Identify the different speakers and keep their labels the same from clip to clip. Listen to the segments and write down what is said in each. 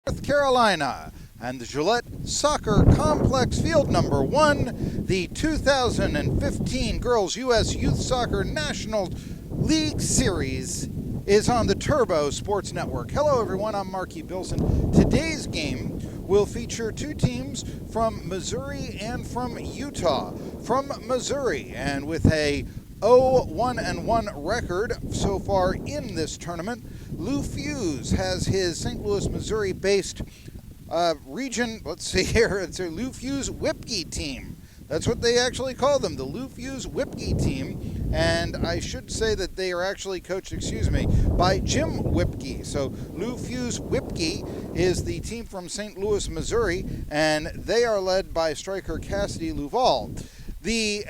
Speaker 1: North Carolina, and the Gillette Soccer Complex Field number 1, the 2015 Girls U.S. Youth Soccer National League Series is on the Turbo Sports Network. Hello everyone, I'm Marky Bilson. Today's game will feature two teams from Missouri and from Utah. From Missouri, and with a 0-1-1 record so far in this tournament, Fusz has his St. Louis, Missouri-based region. Let's see here. It's a Fusz Wipke team. That's what they actually call them, the Fusz Wipke team. And I should say that they are actually coached, by Jim Wipke. So Fusz Wipke is the team from St. Louis, Missouri, and they are led by striker Cassidy Luval. The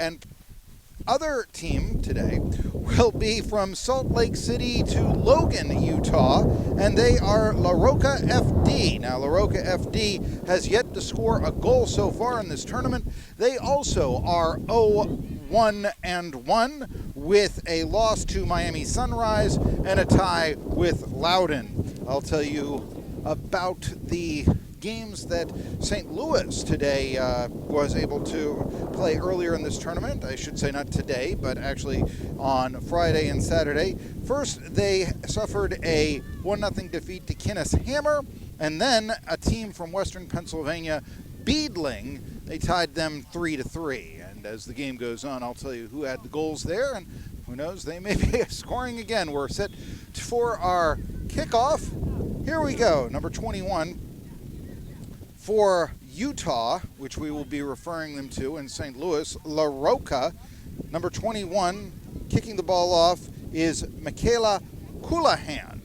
Speaker 1: other team today will be from Salt Lake City to Logan, Utah, and they are La Roca FD. Now, La Roca FD has yet to score a goal so far in this tournament. They also are 0-1-1 with a loss to Miami Sunrise and a tie with Loudoun. I'll tell you about the games that St. Louis today was able to play earlier in this tournament. I should say not today, but actually on Friday and Saturday. First, they suffered a 1-0 defeat to Kinnis Hammer, and then a team from Western Pennsylvania, Beedling, they tied them 3-3. And as the game goes on, I'll tell you who had the goals there, and who knows, they may be scoring again. We're set for our kickoff. Here we go, number 21. For Utah, which we will be referring them to in St. Louis, La Roca, number 21, kicking the ball off is Michaela Coulihan.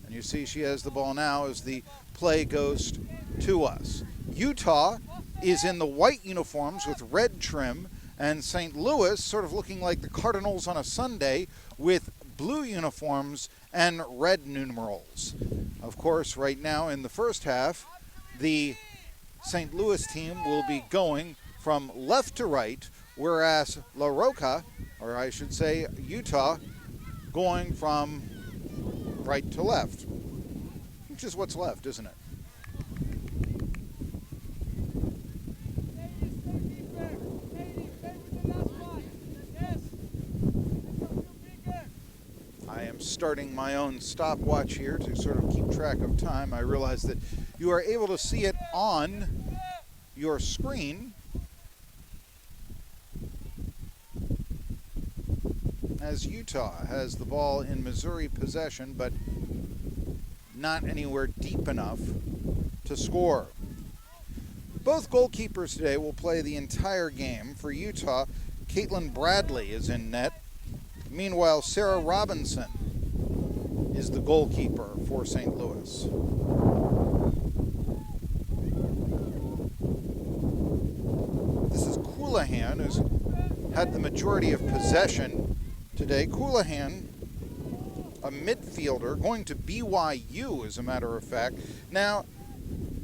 Speaker 1: And you see she has the ball now as the play goes to us. Utah is in the white uniforms with red trim, and St. Louis sort of looking like the Cardinals on a Sunday with blue uniforms and red numerals. Of course, right now in the first half, the St. Louis team will be going from left to right, whereas La Roca, or I should say Utah, going from right to left, which is what's left, isn't it? I am starting my own stopwatch here to sort of keep track of time. I realize that you are able to see it on your screen as Utah has the ball in Missouri possession, but not anywhere deep enough to score. Both goalkeepers today will play the entire game. For Utah, Caitlin Bradley is in net. Meanwhile, Sarah Robinson is the goalkeeper for St. Louis. This is Coulihan, who's had the majority of possession today. Coulihan, a midfielder, going to BYU, as a matter of fact. Now,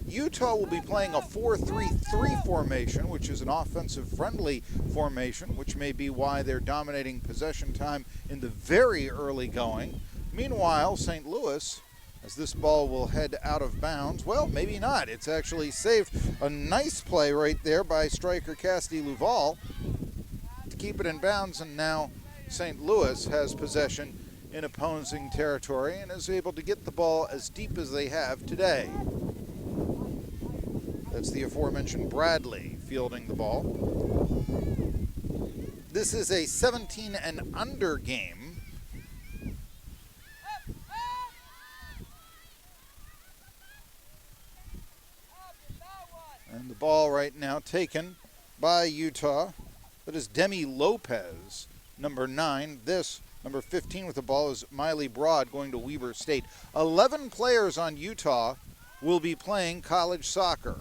Speaker 1: Utah will be playing a 4-3-3 formation, which is an offensive-friendly formation, which may be why they're dominating possession time in the very early going. Meanwhile, St. Louis, as this ball will head out of bounds, well, maybe not. It's actually saved. A nice play right there by striker Cassidy Luval to keep it in bounds, and now St. Louis has possession in opposing territory and is able to get the ball as deep as they have today. That's the aforementioned Bradley fielding the ball. This is a 17 and under game. And the ball right now taken by Utah. That is Demi Lopez, number 9. This, number 15 with the ball, is Miley Broad going to Weber State. 11 players on Utah will be playing college soccer.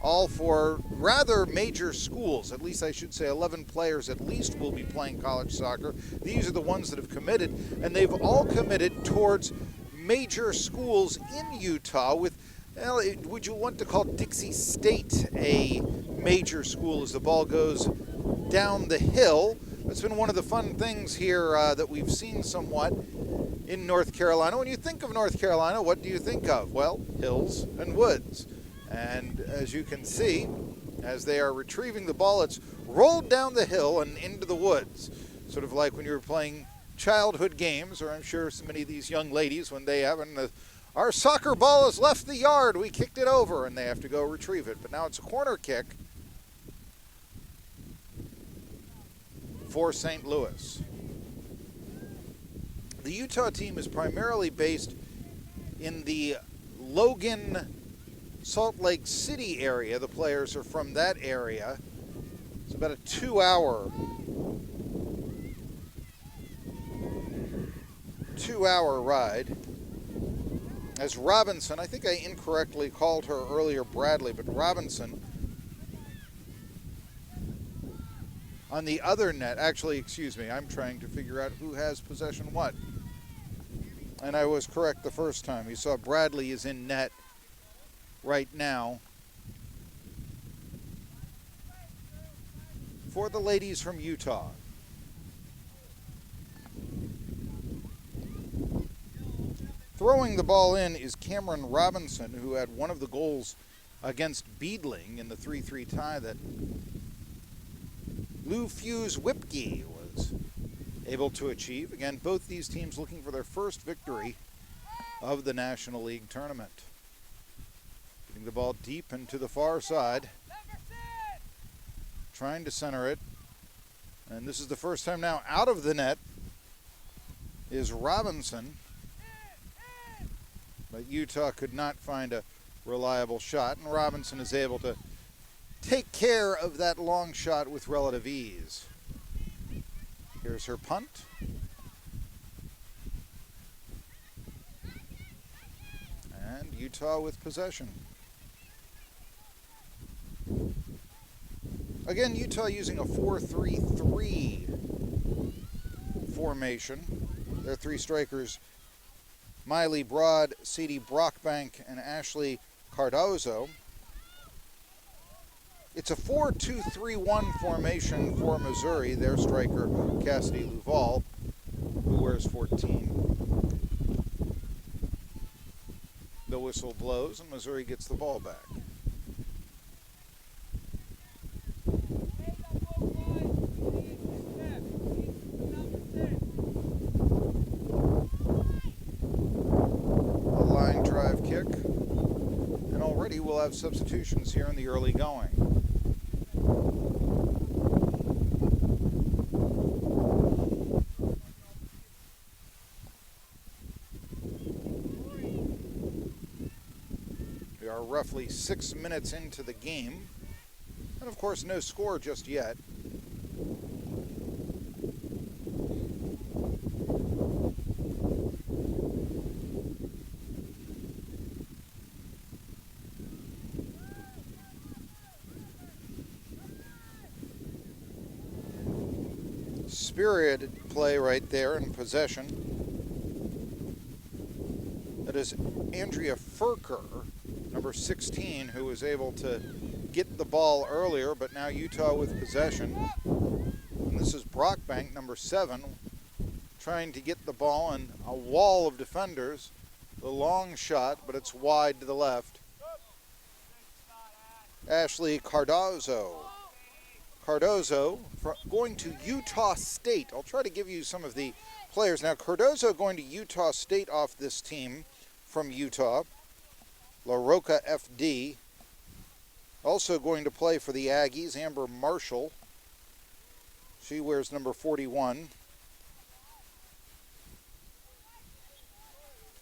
Speaker 1: All for rather major schools. At least I should say 11 players at least will be playing college soccer. These are the ones that have committed, and they've all committed towards major schools in Utah with, well, would you want to call Dixie State a major school as the ball goes down the hill? That's been one of the fun things here that we've seen somewhat in North Carolina. When you think of North Carolina, what do you think of? Well, hills and woods. And as you can see, as they are retrieving the ball, it's rolled down the hill and into the woods. Sort of like when you were playing childhood games, or I'm sure so many of these young ladies, when they haven't, our soccer ball has left the yard, we kicked it over, and they have to go retrieve it. But now it's a corner kick for St. Louis. The Utah team is primarily based in the Logan, Salt Lake City area. The players are from that area. It's about a 2-hour ride. As Robinson, I think I incorrectly called her earlier Bradley, but Robinson on the other net, actually, excuse me, I'm trying to figure out who has possession what. And I was correct the first time. You saw Bradley is in net right now for the ladies from Utah. Throwing the ball in is Cameron Robinson, who had one of the goals against Beedling in the 3-3 tie that Fusz Wipke was able to achieve. Again, both these teams looking for their first victory of the National League tournament. Getting the ball deep into the far side. Trying to center it. And this is the first time now out of the net is Robinson. But Utah could not find a reliable shot, and Robinson is able to take care of that long shot with relative ease. Here's her punt. And Utah with possession. Again, Utah using a 4-3-3 formation. Their three strikers, Miley Broad, Sadie Brockbank, and Ashley Cardozo. It's a 4-2-3-1 formation for Missouri. Their striker, Cassidy Luval, who wears 14. The whistle blows, and Missouri gets the ball back. Kick, and already we'll have substitutions here in the early going. We are roughly 6 minutes into the game, and of course no score just yet. Spirited play right there in possession. That is Andrea Furker, number 16, who was able to get the ball earlier, but now Utah with possession. And this is Brockbank, number 7, trying to get the ball in a wall of defenders. The long shot, but it's wide to the left. Ashley Cardozo. Cardozo going to Utah State. I'll try to give you some of the players. Now, Cardozo going to Utah State off this team from Utah. La Roca FD. Also going to play for the Aggies, Amber Marshall. She wears number 41.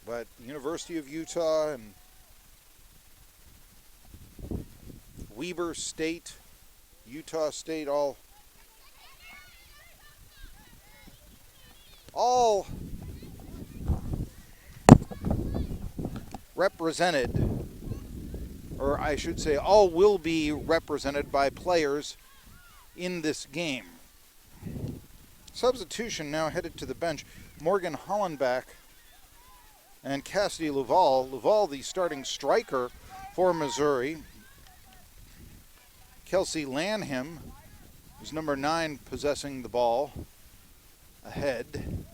Speaker 1: But University of Utah and Weber State, Utah State, all represented, or I should say all will be represented by players in this game. Substitution now headed to the bench. Morgan Hollenbach and Cassidy Luval. Luval, the starting striker for Missouri. Kelsey Lanham is number 9, possessing the ball ahead.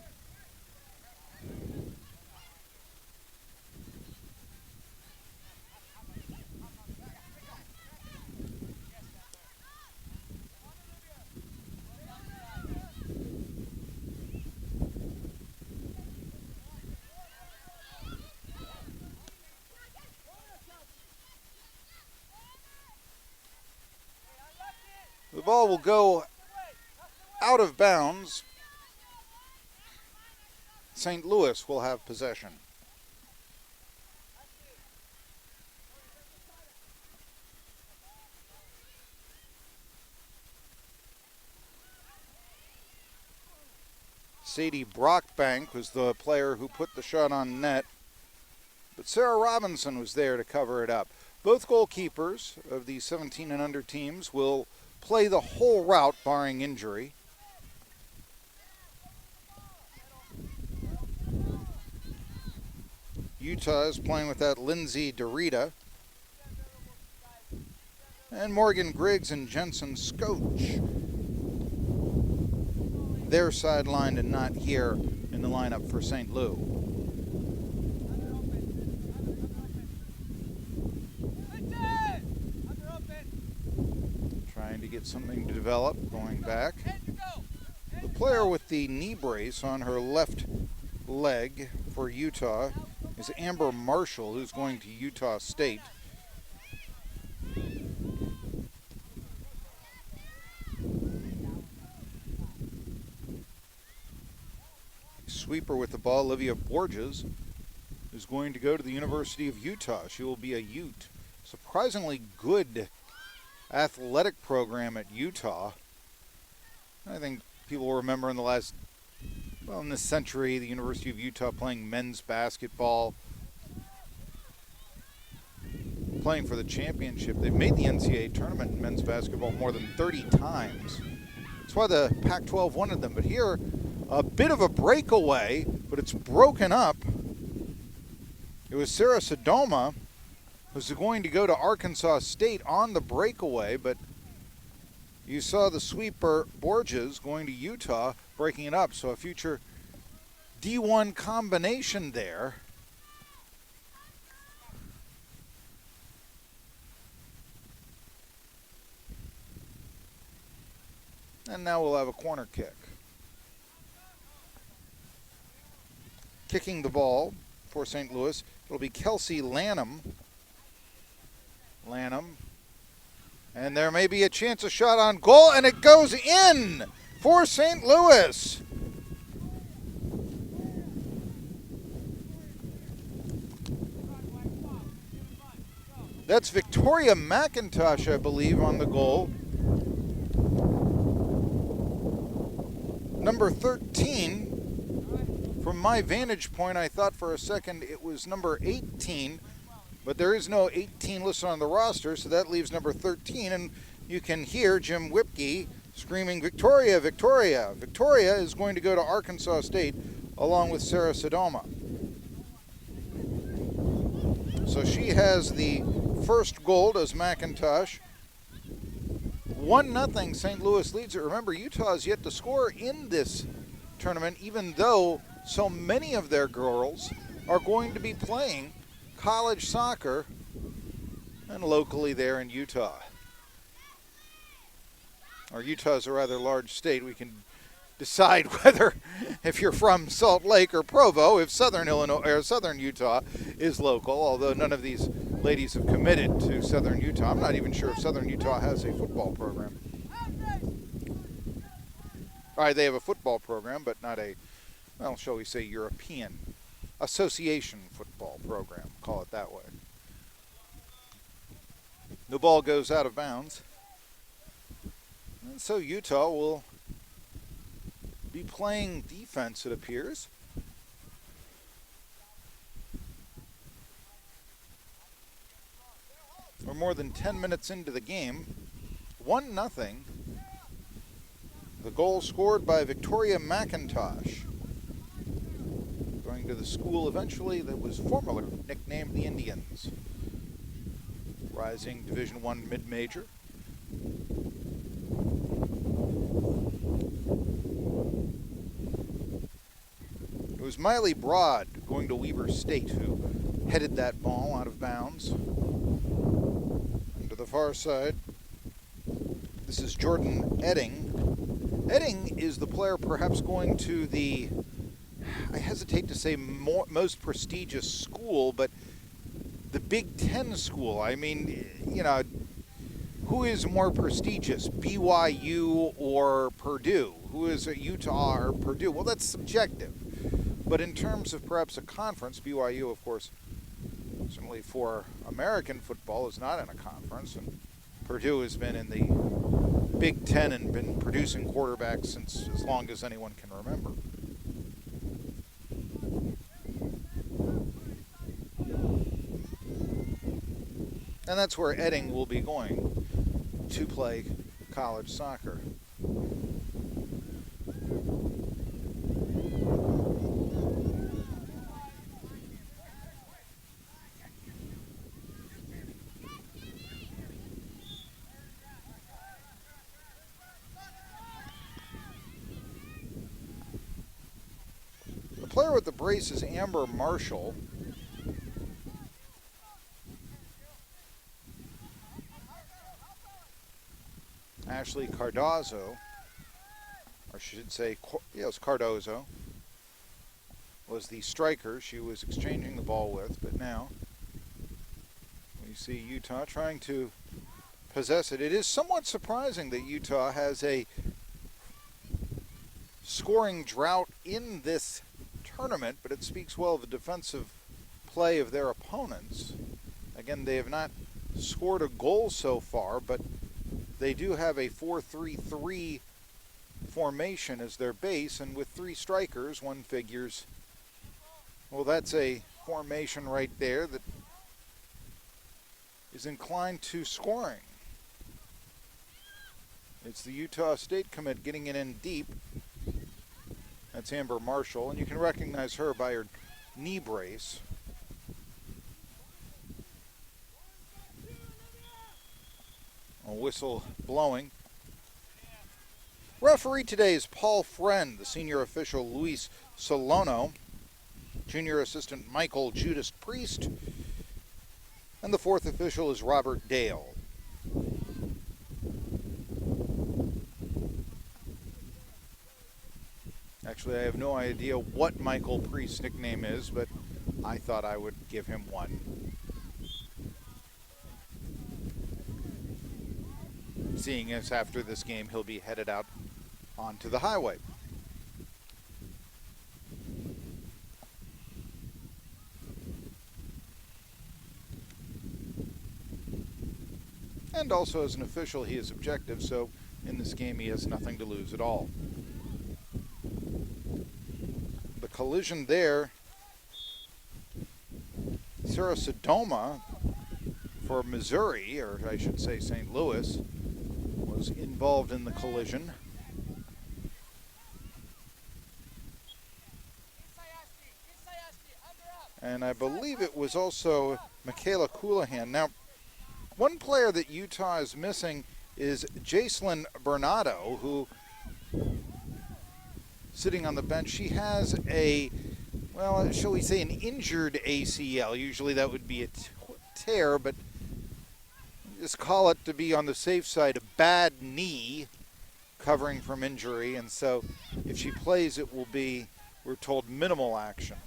Speaker 1: ball will go out of bounds. St. Louis will have possession. Sadie Brockbank was the player who put the shot on net, but Sarah Robinson was there to cover it up. Both goalkeepers of the 17 and under teams will play the whole route, barring injury. Utah is playing with that Lindsay Dorita. And Morgan Griggs and Jensen Scotch. They're sidelined and not here in the lineup for St. Lou. Trying to get something to develop, going back. The player with the knee brace on her left leg for Utah is Amber Marshall, who's going to Utah State. Sweeper with the ball, Olivia Borges, is going to go to the University of Utah. She will be a Ute. Surprisingly good athletic program at Utah. I think people will remember in this century, the University of Utah playing men's basketball, playing for the championship. They've made the NCAA tournament in men's basketball more than 30 times. That's why the Pac-12 wanted them. But here, a bit of a breakaway, but it's broken up. It was Sarah Sodoma who's going to go to Arkansas State on the breakaway, but you saw the sweeper Borges going to Utah, breaking it up. So a future D1 combination there. And now we'll have a corner kick. Kicking the ball for St. Louis, it'll be Kelsey Lanham. And there may be a chance of shot on goal, and it goes in for St. Louis. That's Victoria McIntosh, I believe, on the goal. Number 13. From my vantage point, I thought for a second it was number 18, but there is no 18 listed on the roster, so that leaves number 13, and you can hear Jim Wipke screaming, "Victoria, Victoria!" Victoria is going to go to Arkansas State along with Sarah Sodoma. So she has the first goal, does McIntosh. 1-0 St. Louis leads it. Remember, Utah has yet to score in this tournament, even though so many of their girls are going to be playing college soccer and locally there in Utah. Utah is a rather large state. We can decide whether, if you're from Salt Lake or Provo, if Southern Illinois or Southern Utah is local, although none of these ladies have committed to Southern Utah. I'm not even sure if Southern Utah has a football program. All right, they have a football program, but not a, well, shall we say, European association football program, call it that way. The ball goes out of bounds. And so Utah will be playing defense, it appears. We're more than 10 minutes into the game. 1-0. The goal scored by Victoria McIntosh, going to the school eventually that was formerly nicknamed the Indians. Rising Division I mid-major. It was Miley Broad going to Weber State who headed that ball out of bounds. And to the far side, this is Jordan Edding. Edding is the player perhaps going to the, I hesitate to say most prestigious school, but the Big Ten school. I mean, you know, who is more prestigious, BYU or Purdue? Who is it, Utah or Purdue? Well, that's subjective. But in terms of perhaps a conference, BYU, of course, certainly for American football, is not in a conference. And Purdue has been in the Big Ten and been producing quarterbacks since as long as anyone can remember. And that's where Edding will be going to play college soccer. The player with the brace is Amber Marshall. Ashley Cardozo, or I should say, yes, Cardozo, was the striker she was exchanging the ball with, but now we see Utah trying to possess it. It is somewhat surprising that Utah has a scoring drought in this tournament, but it speaks well of the defensive play of their opponents. Again, they have not scored a goal so far, but they do have a 4-3-3 formation as their base, and with three strikers, one figures, well, that's a formation right there that is inclined to scoring. It's the Utah State commit getting it in deep. That's Amber Marshall, and you can recognize her by her knee brace. A whistle blowing. Referee today is Paul Friend, the senior official Luis Solono, junior assistant Michael Judas Priest, and the fourth official is Robert Dale. Actually, I have no idea what Michael Priest's nickname is, but I thought I would give him one. Seeing as after this game he'll be headed out onto the highway. And also as an official he is objective, so in this game he has nothing to lose at all. The collision there, Sarah Sodoma for Missouri, or I should say St. Louis, was involved in the collision. And I believe it was also Michaela Coulihan. Now, one player that Utah is missing is Jacelyn Bernardo, who, sitting on the bench, she has a, well, shall we say, an injured ACL. Usually that would be a tear, but just call it, to be on the safe side, a bad knee covering from injury. And so if she plays, it will be, we're told, minimal action.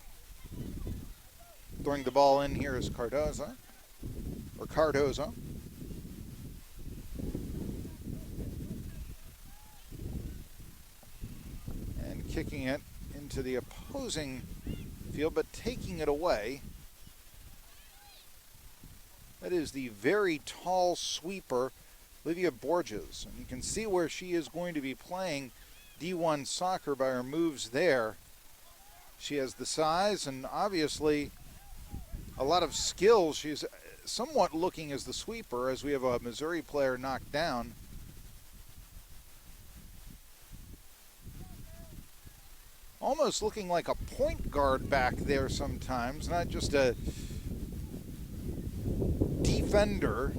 Speaker 1: Throwing the ball in here is Cardozo. And kicking it into the opposing field, but taking it away. That is the very tall sweeper, Livia Borges. And you can see where she is going to be playing D1 soccer by her moves there. She has the size and obviously a lot of skill. She's somewhat looking as the sweeper, as we have a Missouri player knocked down. Almost looking like a point guard back there sometimes, not just a defender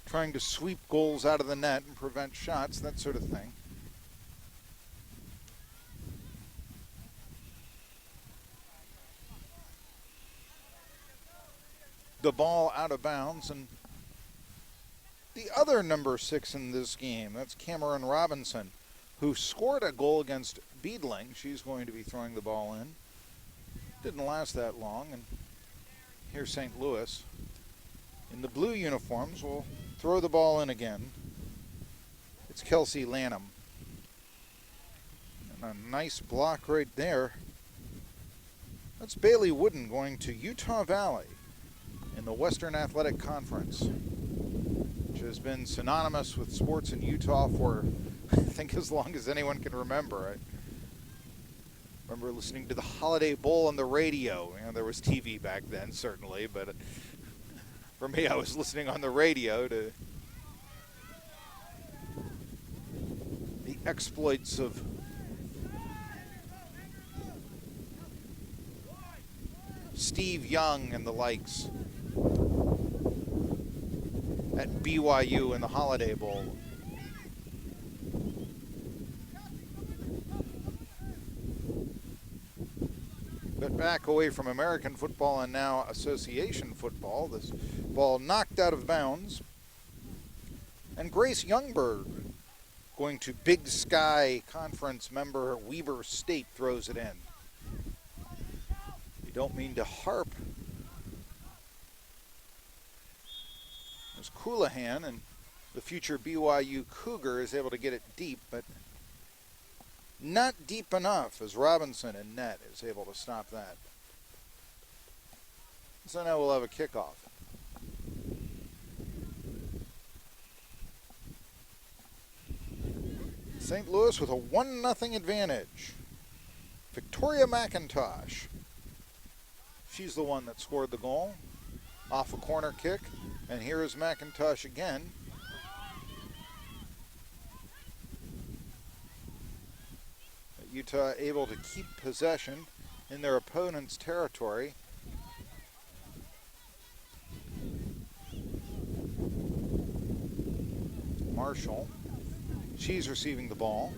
Speaker 1: trying to sweep goals out of the net and prevent shots, that sort of thing. The ball out of bounds, and the other number 6 in this game, that's Cameron Robinson, who scored a goal against Beadling. She's going to be throwing the ball in. Didn't last that long, and here's St. Louis in the blue uniforms will throw the ball in again. It's Kelsey Lanham. And a nice block right there. That's Bailey Wooden going to Utah Valley in the Western Athletic Conference, which has been synonymous with sports in Utah for, I think, as long as anyone can remember. I remember listening to the Holiday Bowl on the radio. You know, there was TV back then, certainly, but for me, I was listening on the radio to the exploits of Steve Young and the likes at BYU in the Holiday Bowl. But back away from American football and now association football. This ball knocked out of bounds. And Grace Youngberg, going to Big Sky Conference member Weber State, throws it in. You don't mean to harp. There's Coulihan, and the future BYU Cougar is able to get it deep, but not deep enough as Robinson in net is able to stop that. So now we'll have a kickoff. St. Louis with a 1-0 advantage. Victoria McIntosh. She's the one that scored the goal off a corner kick. And here is McIntosh again. Utah able to keep possession in their opponent's territory. Marshall. She's receiving the ball.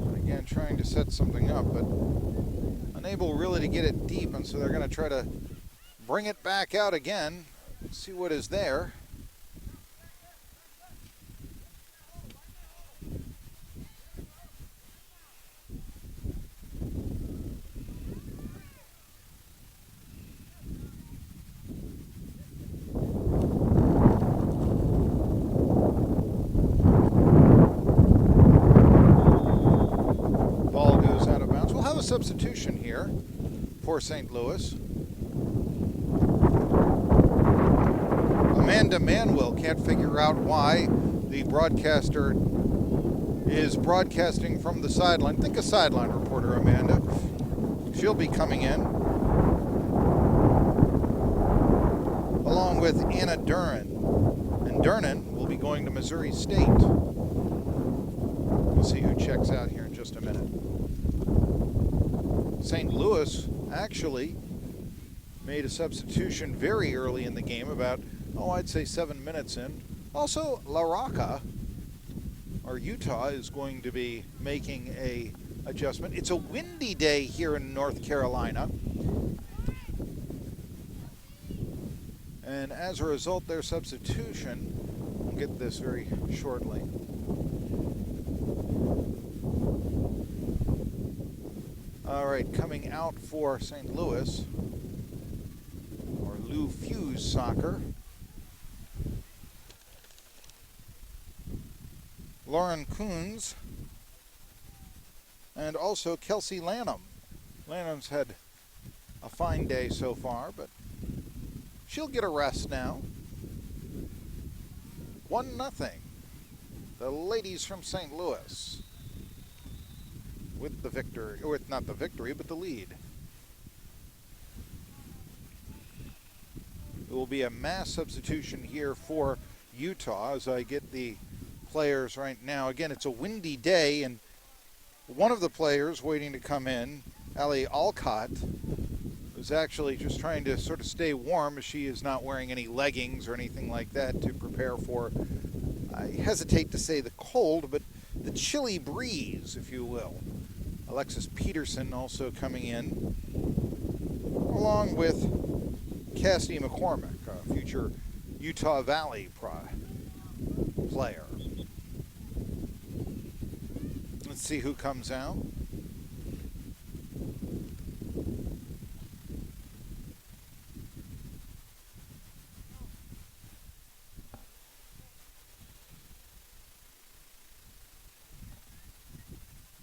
Speaker 1: And again, trying to set something up, but unable really to get it deep, and so they're going to try to bring it back out again. See what is there. Substitution here for St. Louis. Amanda Manwell can't figure out why the broadcaster is broadcasting from the sideline. Think a sideline reporter, Amanda. She'll be coming in, along with Anna Duran. And Durnan will be going to Missouri State. We'll see who checks out here in just a minute. St. Louis actually made a substitution very early in the game, about, I'd say 7 minutes in. Also, La Roca, or Utah, is going to be making a adjustment. It's a windy day here in North Carolina. And as a result, their substitution, we'll get this very shortly. All right, coming out for St. Louis, or Lou Fuse Soccer, Lauren Coons, and also Kelsey Lanham. Lanham's had a fine day so far, but she'll get a rest now. 1-0. The ladies from St. Louis with the victory, or with not the victory, but the lead. It will be a mass substitution here for Utah as I get the players right now. Again, it's a windy day, and one of the players waiting to come in, Ali Alcott, is actually just trying to sort of stay warm as she is not wearing any leggings or anything like that to prepare for, I hesitate to say the cold, but the chilly breeze, if you will. Alexis Peterson also coming in, along with Cassidy McCormick, a future Utah Valley player. Let's see who comes out.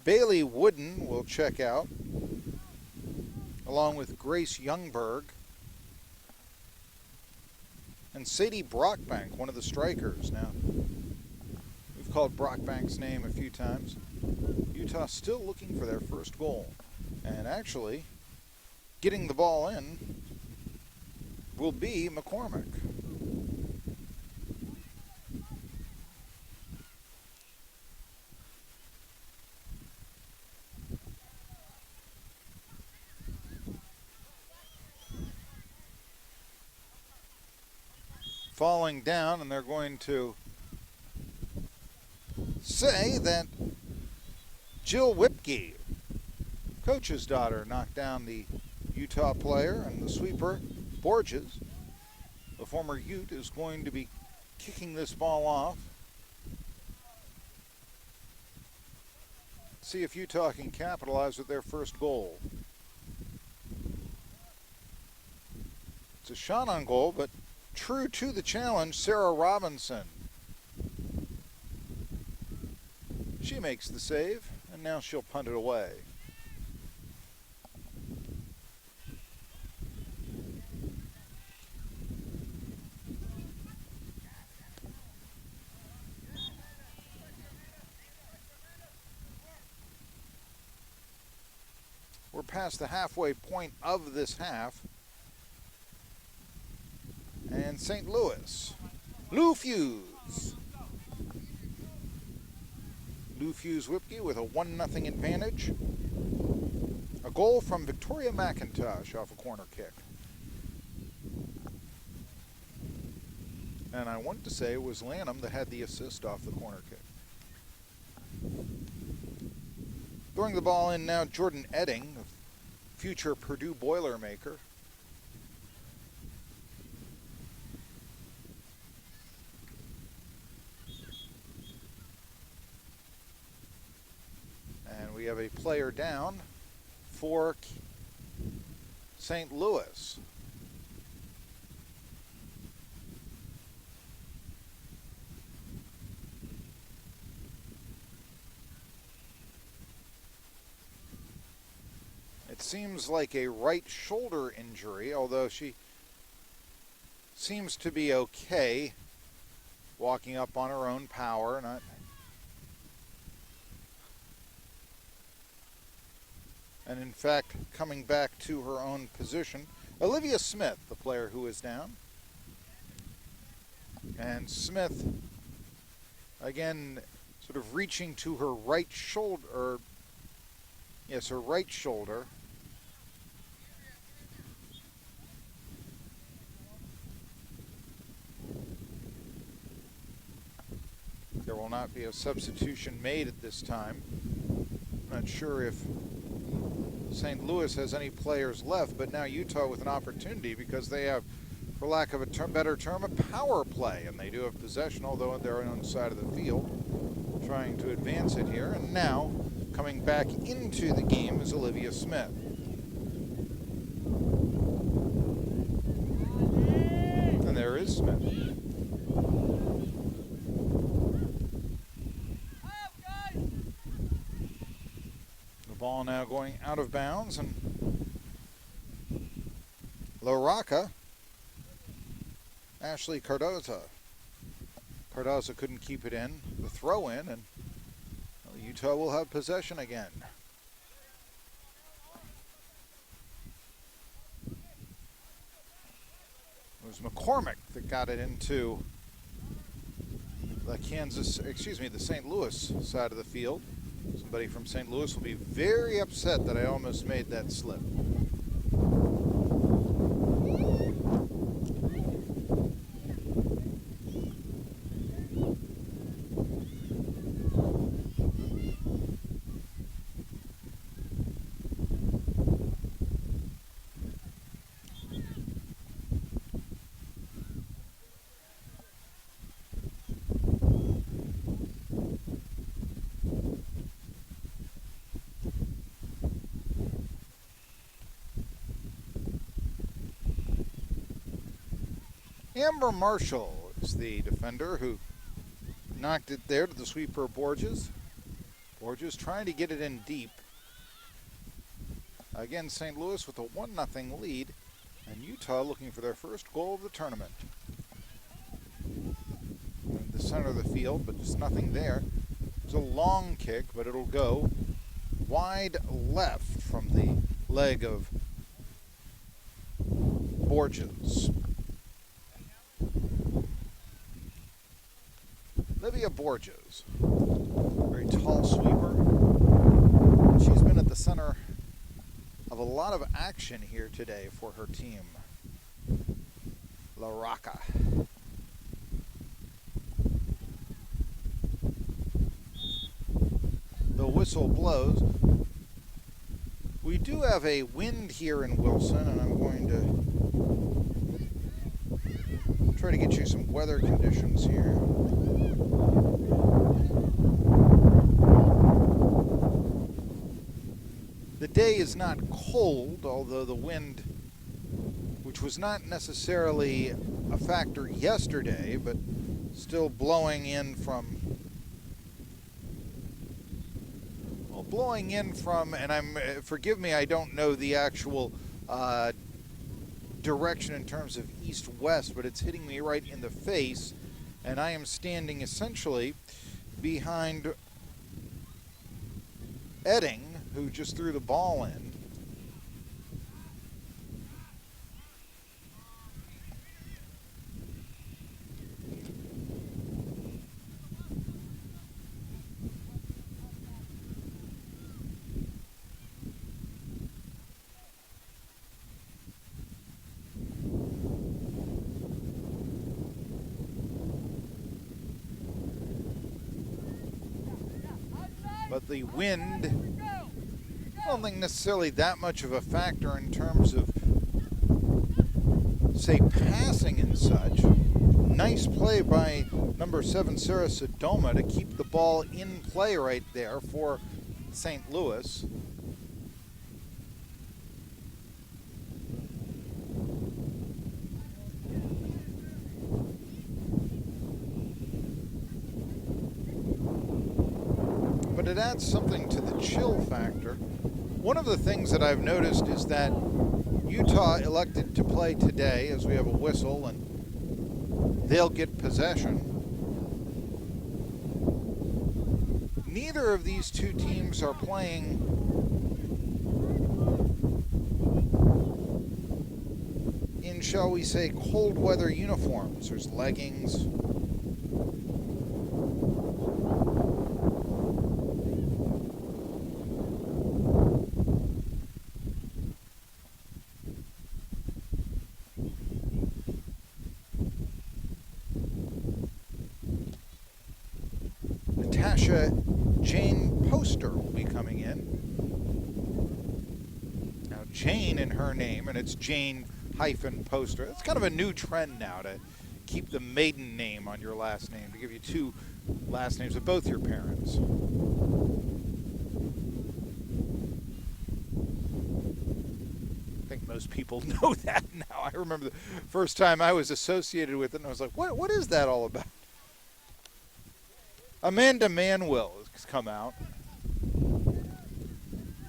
Speaker 1: Bailey Wooden will check out, along with Grace Youngberg. And Sadie Brockbank, one of the strikers. Now, we've called Brockbank's name a few times. Utah still looking for their first goal. And actually, getting the ball in will be McCormick. Falling down, and they're going to say that Jill Wipke, coach's daughter, knocked down the Utah player, and the sweeper, Borges, the former Ute, is going to be kicking this ball off. See if Utah can capitalize with their first goal. It's a shot on goal, but true to the challenge, Sarah Robinson. She makes the save, and now she'll punt it away. We're past the halfway point of this half. And St. Louis, Lou Fusz. Lou Fusz Wipke with a 1-0 advantage. A goal from Victoria McIntosh off a corner kick. And I wanted to say it was Lanham that had the assist off the corner kick. Throwing the ball in now, Jordan Edding, future Purdue Boilermaker. We have a player down for St. Louis. It seems like a right shoulder injury, although she seems to be okay, walking up on her own power, not and in fact coming back to her own position. Olivia Smith, the player who is down. And Smith, again, sort of reaching to her right shoulder, or yes, her right shoulder. There will not be a substitution made at this time. I'm not sure if St. Louis has any players left, but now Utah with an opportunity because they have, for lack of a better term, a power play, and they do have possession, although on their own side of the field, trying to advance it here. And now, coming back into the game is Olivia Smith. And there is Smith. Ball now going out of bounds, and Roca, Ashley Cardoza. Cardoza couldn't keep it in, the throw in, and Utah will have possession again. It was McCormick that got it into the the St. Louis side of the field. Somebody from St. Louis will be very upset that I almost made that slip. Amber Marshall is the defender who knocked it there to the sweeper Borges. or just trying to get it in deep. Again, St. Louis with a 1-0 lead, and Utah looking for their first goal of the tournament. In the center of the field, but just nothing there. It's a long kick, but it'll go wide left from the leg of Borges. Livia Borges, very tall sweeper. She's been at the center of a lot of action here today for her team. La Roca. The whistle blows. We do have a wind here in Wilson, and I'm going to try to get you some weather conditions here. The day is not cold, although the wind, which was not necessarily a factor yesterday, but still blowing in from, and forgive me, I don't know the actual direction in terms of east-west, but it's hitting me right in the face, and I am standing essentially behind Edding, who just threw the ball in. But the wind, I don't think necessarily that much of a factor in terms of, say, passing and such. Nice play by number 7, Sarah Sodoma, to keep the ball in play right there for St. Louis. But it adds something to the chill factor. One of the things that I've noticed is that Utah elected to play today, as we have a whistle, and they'll get possession. Neither of these two teams are playing in, shall we say, cold weather uniforms. There's leggings. Jane Poster will be coming in. Now, Jane in her name, and it's Jane-Poster. It's kind of a new trend now to keep the maiden name on your last name, to give you two last names of both your parents. I think most people know that now. I remember the first time I was associated with it, and I was like, what is that all about? Amanda Manuel has come out.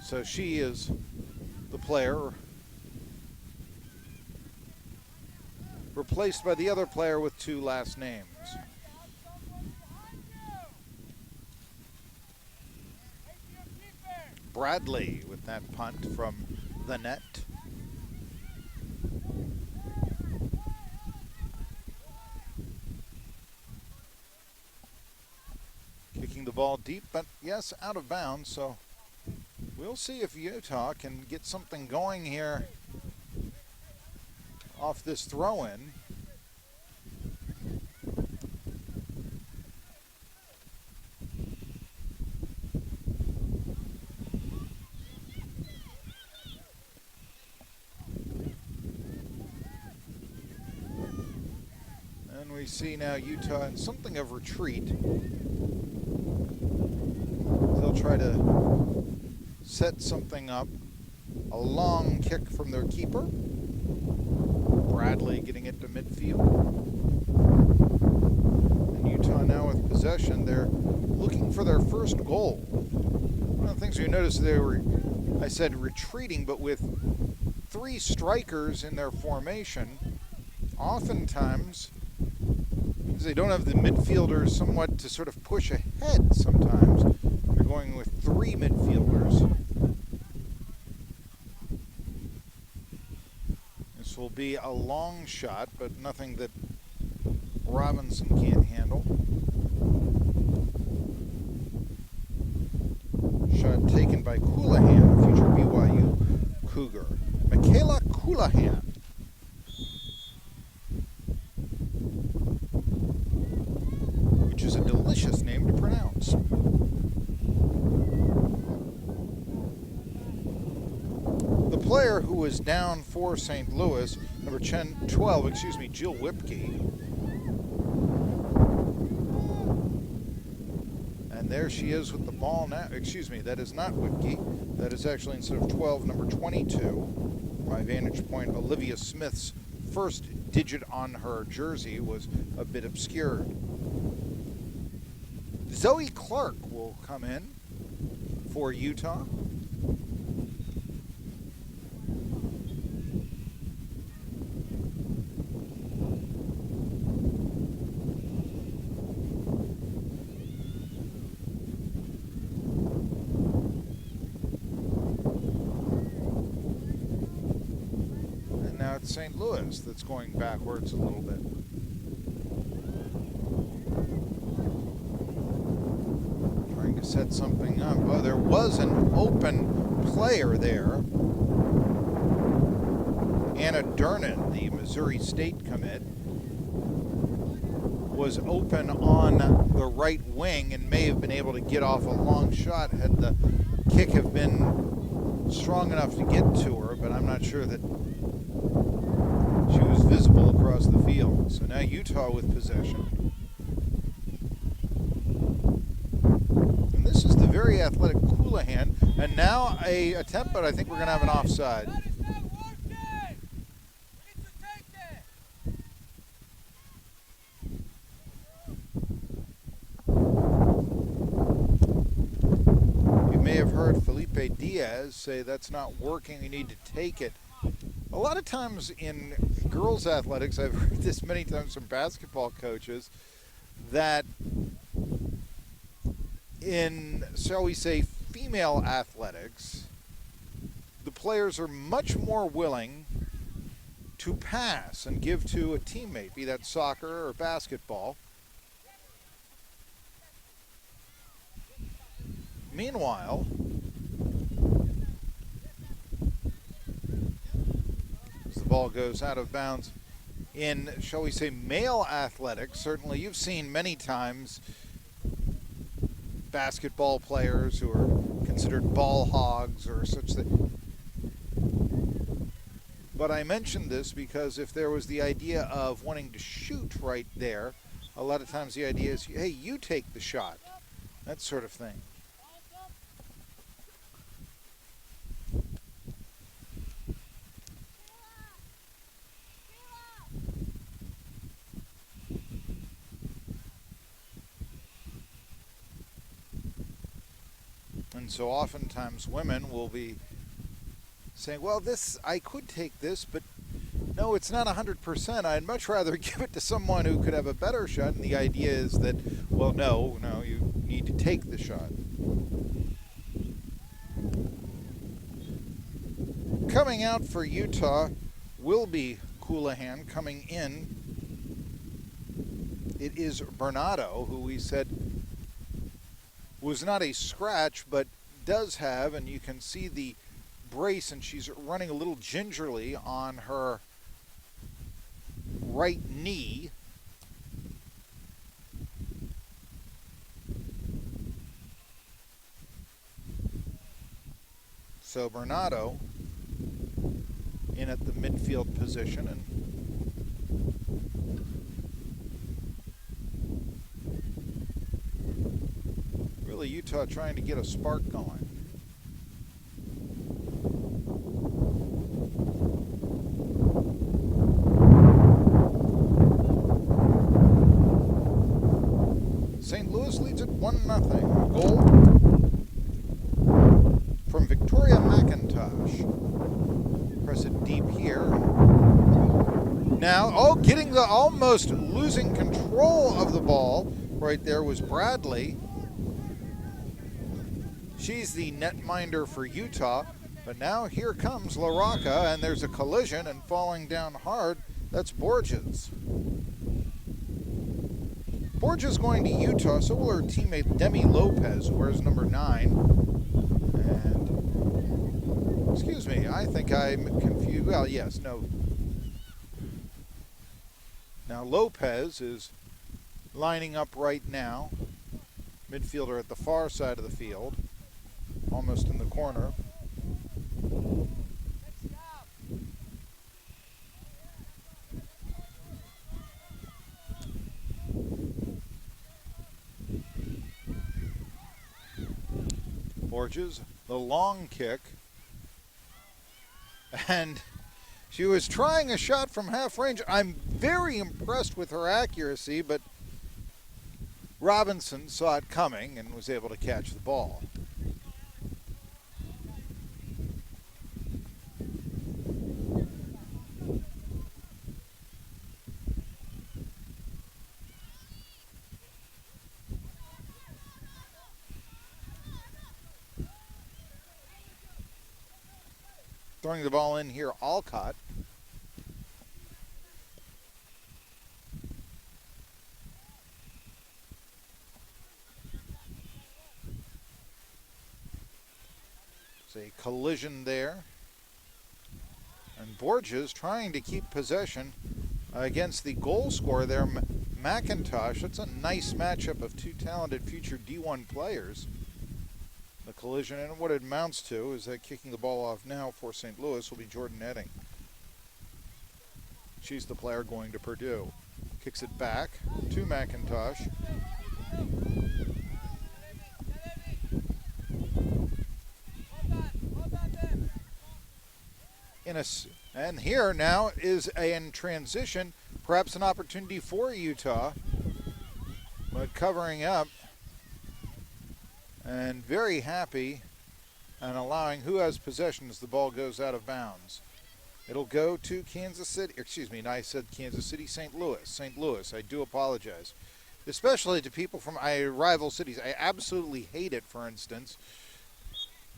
Speaker 1: So she is the player, replaced by the other player with two last names. Bradley with that punt from the net. Kicking the ball deep, but yes, out of bounds, so we'll see if Utah can get something going here off this throw-in. And we see now Utah in something of retreat. They'll try to set something up. A long kick from their keeper. Bradley getting it to midfield. And Utah now with possession. They're looking for their first goal. of the things you notice, they were, I said retreating, but with 3 strikers in their formation, oftentimes they don't have the midfielders somewhat to sort of push ahead sometimes. They're going with 3 midfielders. This will be a long shot, but nothing that Robinson can't handle. Shot taken by Coulihan, a future BYU Cougar. Michaela Coulihan. Which is a delicious name to pronounce. The player who was down for St. Louis, number 12, Jill Wipke. And there she is with the ball now. That is not Wipke. That is actually, instead of 12, number 22. My vantage point, Olivia Smith's first digit on her jersey was a bit obscured. Zoe Clark will come in for Utah. St. Louis that's going backwards a little bit. Trying to set something up. Oh, there was an open player there. Anna Durnan, the Missouri State commit, was open on the right wing and may have been able to get off a long shot had the kick have been strong enough to get to her, but I'm not sure that she was visible across the field. So now Utah with possession. And this is the very athletic Coulihan. And now a attempt, but I think we're going to have an offside. You may have heard Felipe Diaz say that's not working, you need to take it. A lot of times in girls' athletics, I've heard this many times from basketball coaches, that in, shall we say, female athletics, the players are much more willing to pass and give to a teammate, be that soccer or basketball. Meanwhile, the ball goes out of bounds in, shall we say, male athletics. Certainly you've seen many times basketball players who are considered ball hogs or such that. But I mentioned this because if there was the idea of wanting to shoot right there, a lot of times the idea is, hey, you take the shot, that sort of thing. And so oftentimes women will be saying, well, this, I could take this, but no, it's not 100%. I'd much rather give it to someone who could have a better shot. And the idea is that, well, no, you need to take the shot. Coming out for Utah will be Coulihan. Coming in, it is Bernardo, who we said was not a scratch, but does have, and you can see the brace, and she's running a little gingerly on her right knee. So Bernardo in at the midfield position, and really Utah trying to get a spark going. St. Louis leads at 1-0. Goal it deep here. Now, oh, getting the almost losing control of the ball right there was Bradley. She's the netminder for Utah. But now here comes La Roca, and there's a collision, and falling down hard, that's Borges. Borges going to Utah, so will her teammate Demi Lopez, who wears number 9. And, excuse me, I think I'm confused. Well, yes, no. Now Lopez is lining up right now. Midfielder at the far side of the field, almost in the corner. Borges, the long kick, and she was trying a shot from half range. I'm very impressed with her accuracy, but Robinson saw it coming and was able to catch the ball. Throwing the ball in here, Alcott. There's a collision there. And Borges trying to keep possession against the goal scorer there, McIntosh. That's a nice matchup of two talented future D1 players. The collision, and what it amounts to is that kicking the ball off now for St. Louis will be Jordan Edding. She's the player going to Purdue. Kicks it back to McIntosh. And here now is in transition, perhaps an opportunity for Utah, but covering up. And very happy and allowing who has possession as the ball goes out of bounds. It'll go to Kansas City, excuse me, I said Kansas City, St. Louis. St. Louis, I do apologize. Especially to people from rival cities. I absolutely hate it, for instance.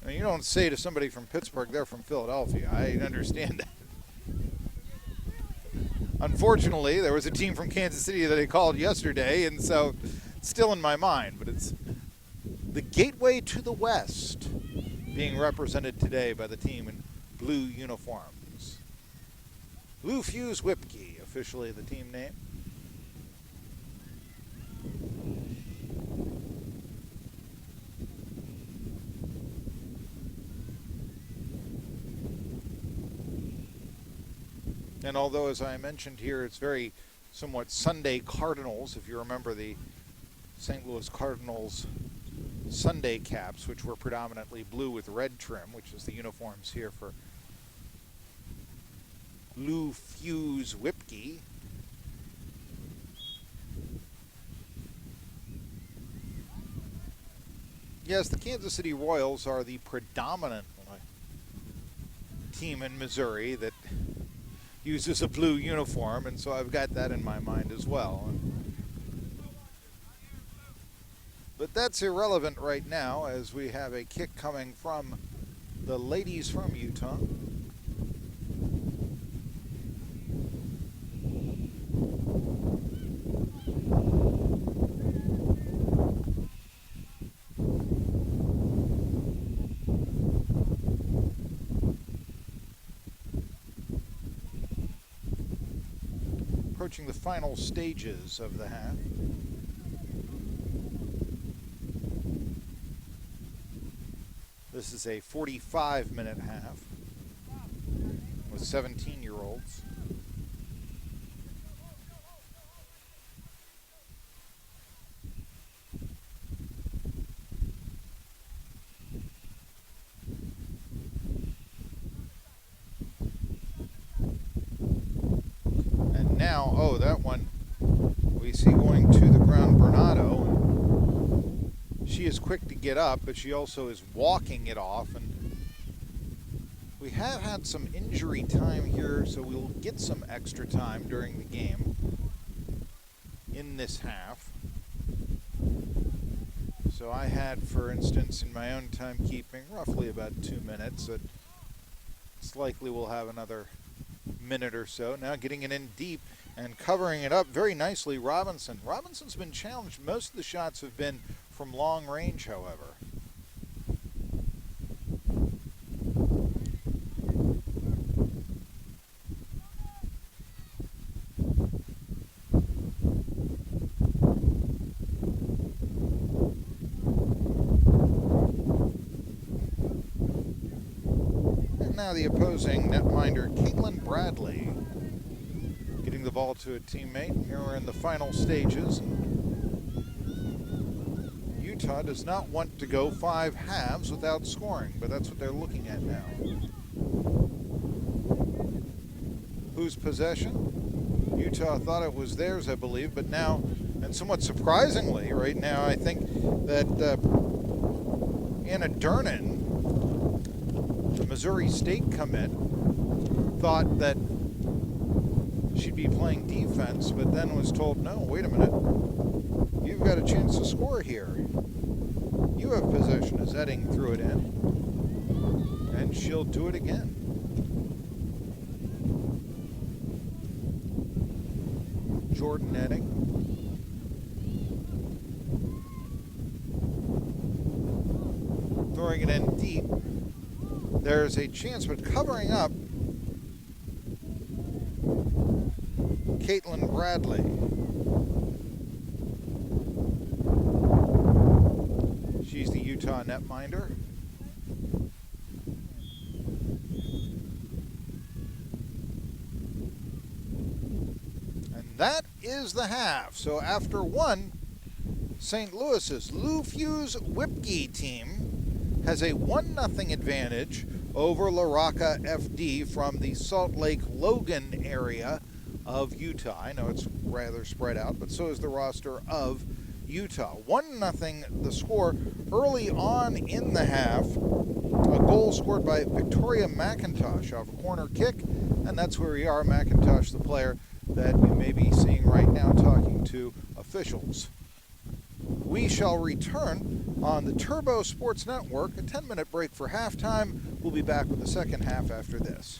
Speaker 1: I mean, you don't say to somebody from Pittsburgh, they're from Philadelphia. I understand that. Unfortunately, there was a team from Kansas City that I called yesterday, and so it's still in my mind, but it's the gateway to the West being represented today by the team in blue uniforms. Blue Fuse Wipke, officially the team name. And although, as I mentioned here, it's very somewhat Sunday Cardinals, if you remember the St. Louis Cardinals Sunday caps, which were predominantly blue with red trim, which is the uniforms here for Blue Fuse Wipke. Yes, the Kansas City Royals are the predominant team in Missouri that uses a blue uniform, and so I've got that in my mind as well. But that's irrelevant right now, as we have a kick coming from the ladies from Utah. Approaching the final stages of the half. This is a 45-minute half with 17-year-olds. And now, oh, that one we see going to the ground, Bernardo. She is quick to get up, but she also is walking it off, and We have had some injury time here, so we'll get some extra time during the game in this half. So I had, for instance, in my own timekeeping, roughly about 2 minutes. It's likely we'll have another minute or so. Now getting it in deep and covering it up very nicely, Robinson. Robinson's been challenged. Most of the shots have been from long range, however. Now the opposing netminder, Caitlin Bradley, getting the ball to a teammate. Here we're in the final stages. Utah does not want to go 5 halves without scoring, but that's what they're looking at now. Whose possession? Utah thought it was theirs, I believe, but now, and somewhat surprisingly, right now, I think that Anna Durnan, the Missouri State commit, thought that she'd be playing defense, but then was told, no, wait a minute, you've got a chance to score here. You have possession, as Edding threw it in, and she'll do it again. Jordan Edding. Throwing it in deep. There's a chance, but covering up, Caitlin Bradley. She's the Utah netminder. And that is the half. So after one, St. Louis's Fusz Wipke team has a 1-0 advantage over Roca FD from the Salt Lake Logan area of Utah. I know it's rather spread out, but so is the roster of Utah. 1-0 the score early on in the half. A goal scored by Victoria McIntosh off a corner kick, and that's where we are. McIntosh, the player that you may be seeing right now talking to officials. We shall return on the Turbo Sports Network. A 10-minute break for halftime. We'll be back with the second half after this.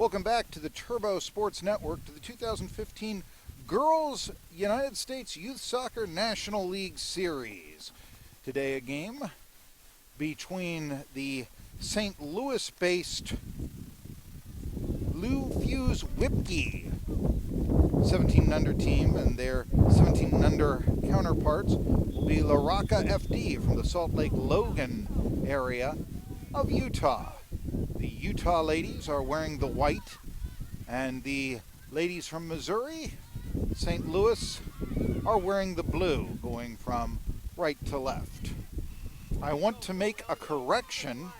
Speaker 1: Welcome back to the Turbo Sports Network to the 2015 Girls United States Youth Soccer National League Series. Today a game between the St. Louis-based Fusz Wipke 17 under team, and their 17 under counterparts will be Roca FD from the Salt Lake Logan area of Utah. The Utah ladies are wearing the white, and the ladies from Missouri, St. Louis, are wearing the blue, going from right to left. I want to make a correction,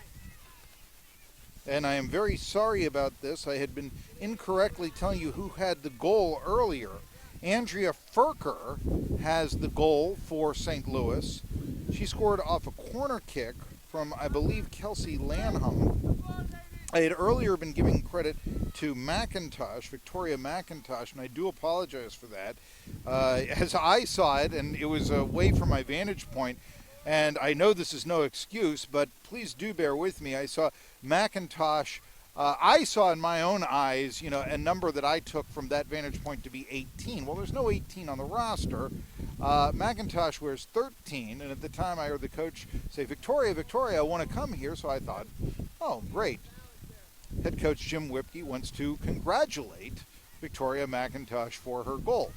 Speaker 1: and I am very sorry about this. I had been incorrectly telling you who had the goal earlier. Andrea Furker has the goal for St. Louis. She scored off a corner kick from, I believe, Kelsey Lanham. I had earlier been giving credit to McIntosh, Victoria McIntosh, and I do apologize for that. As I saw it, and it was away from my vantage point, and I know this is no excuse, but please do bear with me. I saw McIntosh, I saw in my own eyes, a number that I took from that vantage point to be 18. Well, there's no 18 on the roster. McIntosh wears 13, and at the time I heard the coach say, Victoria, I want to come here, so I thought, oh, great. Head coach Jim Wipke wants to congratulate Victoria McIntosh for her goal.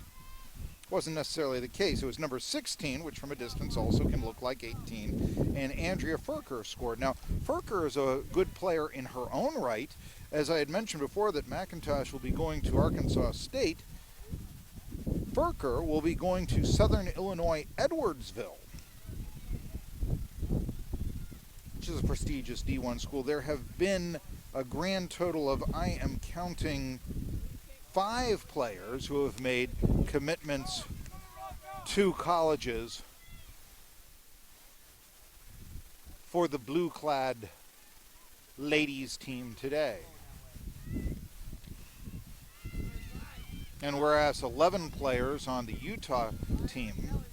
Speaker 1: Wasn't necessarily the case. It was number 16, which from a distance also can look like 18, and Andrea Furker scored. Now, Furker is a good player in her own right. As I had mentioned before that McIntosh will be going to Arkansas State, Furker will be going to Southern Illinois Edwardsville, which is a prestigious D1 school. There have been a grand total of, I am counting, 5 players who have made commitments to colleges for the blue-clad ladies team today. And whereas 11 players on the Utah team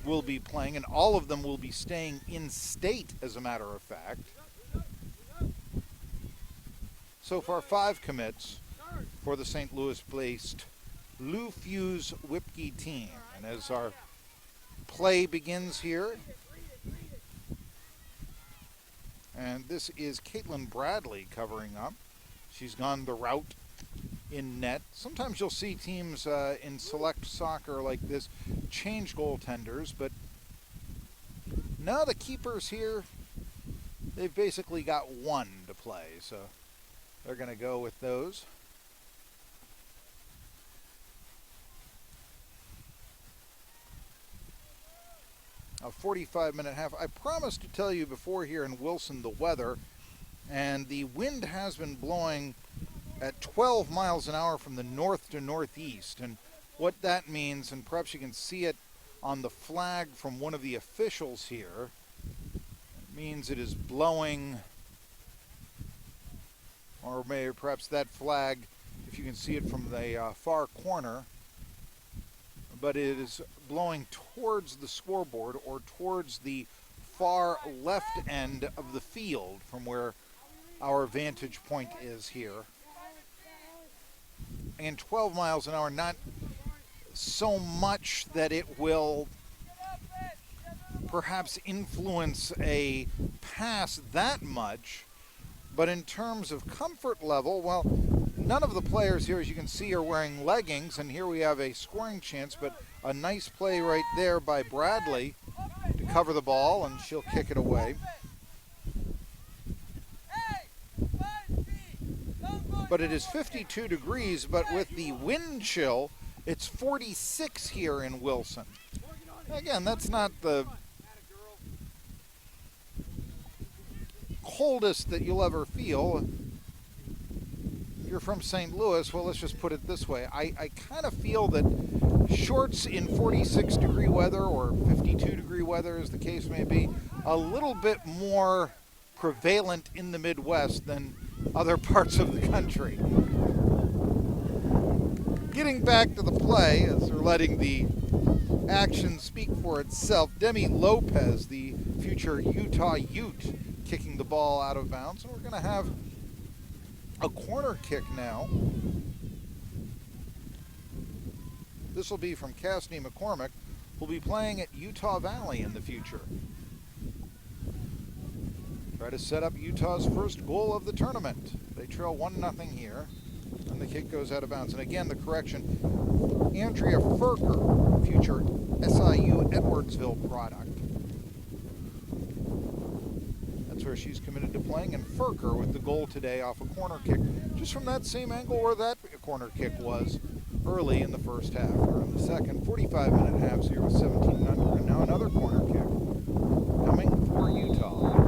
Speaker 1: will be playing, and all of them will be staying in state, as a matter of fact. So far, 5 commits for the St. Louis-based Fusz Wipke team. And as our play begins here, and this is Caitlin Bradley covering up. She's gone the route in net. Sometimes you'll see teams in select soccer like this change goaltenders, but now the keepers here, they've basically got one to play, so they're going to go with those. A 45-minute half. I promised to tell you before here in Wilson the weather, and the wind has been blowing at 12 miles an hour from the north to northeast. And what that means, and perhaps you can see it on the flag from one of the officials here, it means it is blowing, or maybe perhaps that flag, if you can see it from the far corner, but it is blowing towards the scoreboard or towards the far left end of the field from where our vantage point is here. And 12 miles an hour, not so much that it will perhaps influence a pass that much, but in terms of comfort level, well, none of the players here, as you can see, are wearing leggings, and here we have a scoring chance, but a nice play right there by Bradley to cover the ball, and she'll kick it away. But it is 52 degrees, but with the wind chill, it's 46 here in Wilson. Again, that's not the coldest that you'll ever feel. If you're from St. Louis, well, let's just put it this way. I kind of feel that shorts in 46 degree weather or 52 degree weather, as the case may be, a little bit more prevalent in the Midwest than other parts of the country. Getting back to the play, as they're letting the action speak for itself, Demi Lopez, the future Utah Ute, kicking the ball out of bounds. And we're going to have a corner kick now. This will be from Cassidy McCormick, who'll be playing at Utah Valley in the future. Try to set up Utah's first goal of the tournament. They trail 1-0 here, and the kick goes out of bounds. And again, the correction, Andrea Furker, future SIU Edwardsville product. That's where she's committed to playing, and Furker with the goal today off a corner kick, just from that same angle where that corner kick was early in the first half, or in the second. 45-minute halves here with 17 under, and now another corner kick coming for Utah.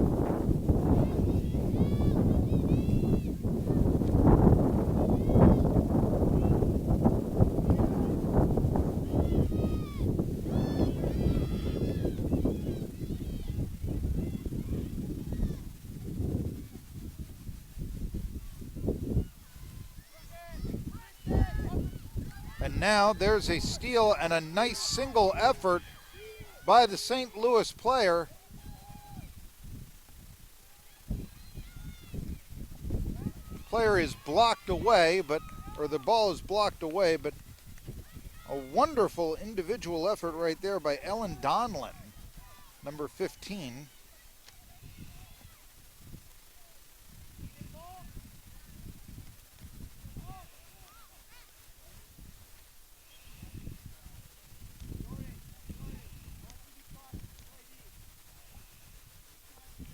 Speaker 1: And now there's a steal and a nice single effort by the St. Louis player. Player is blocked away, or the ball is blocked away, but a wonderful individual effort right there by Ellen Donlin, number 15.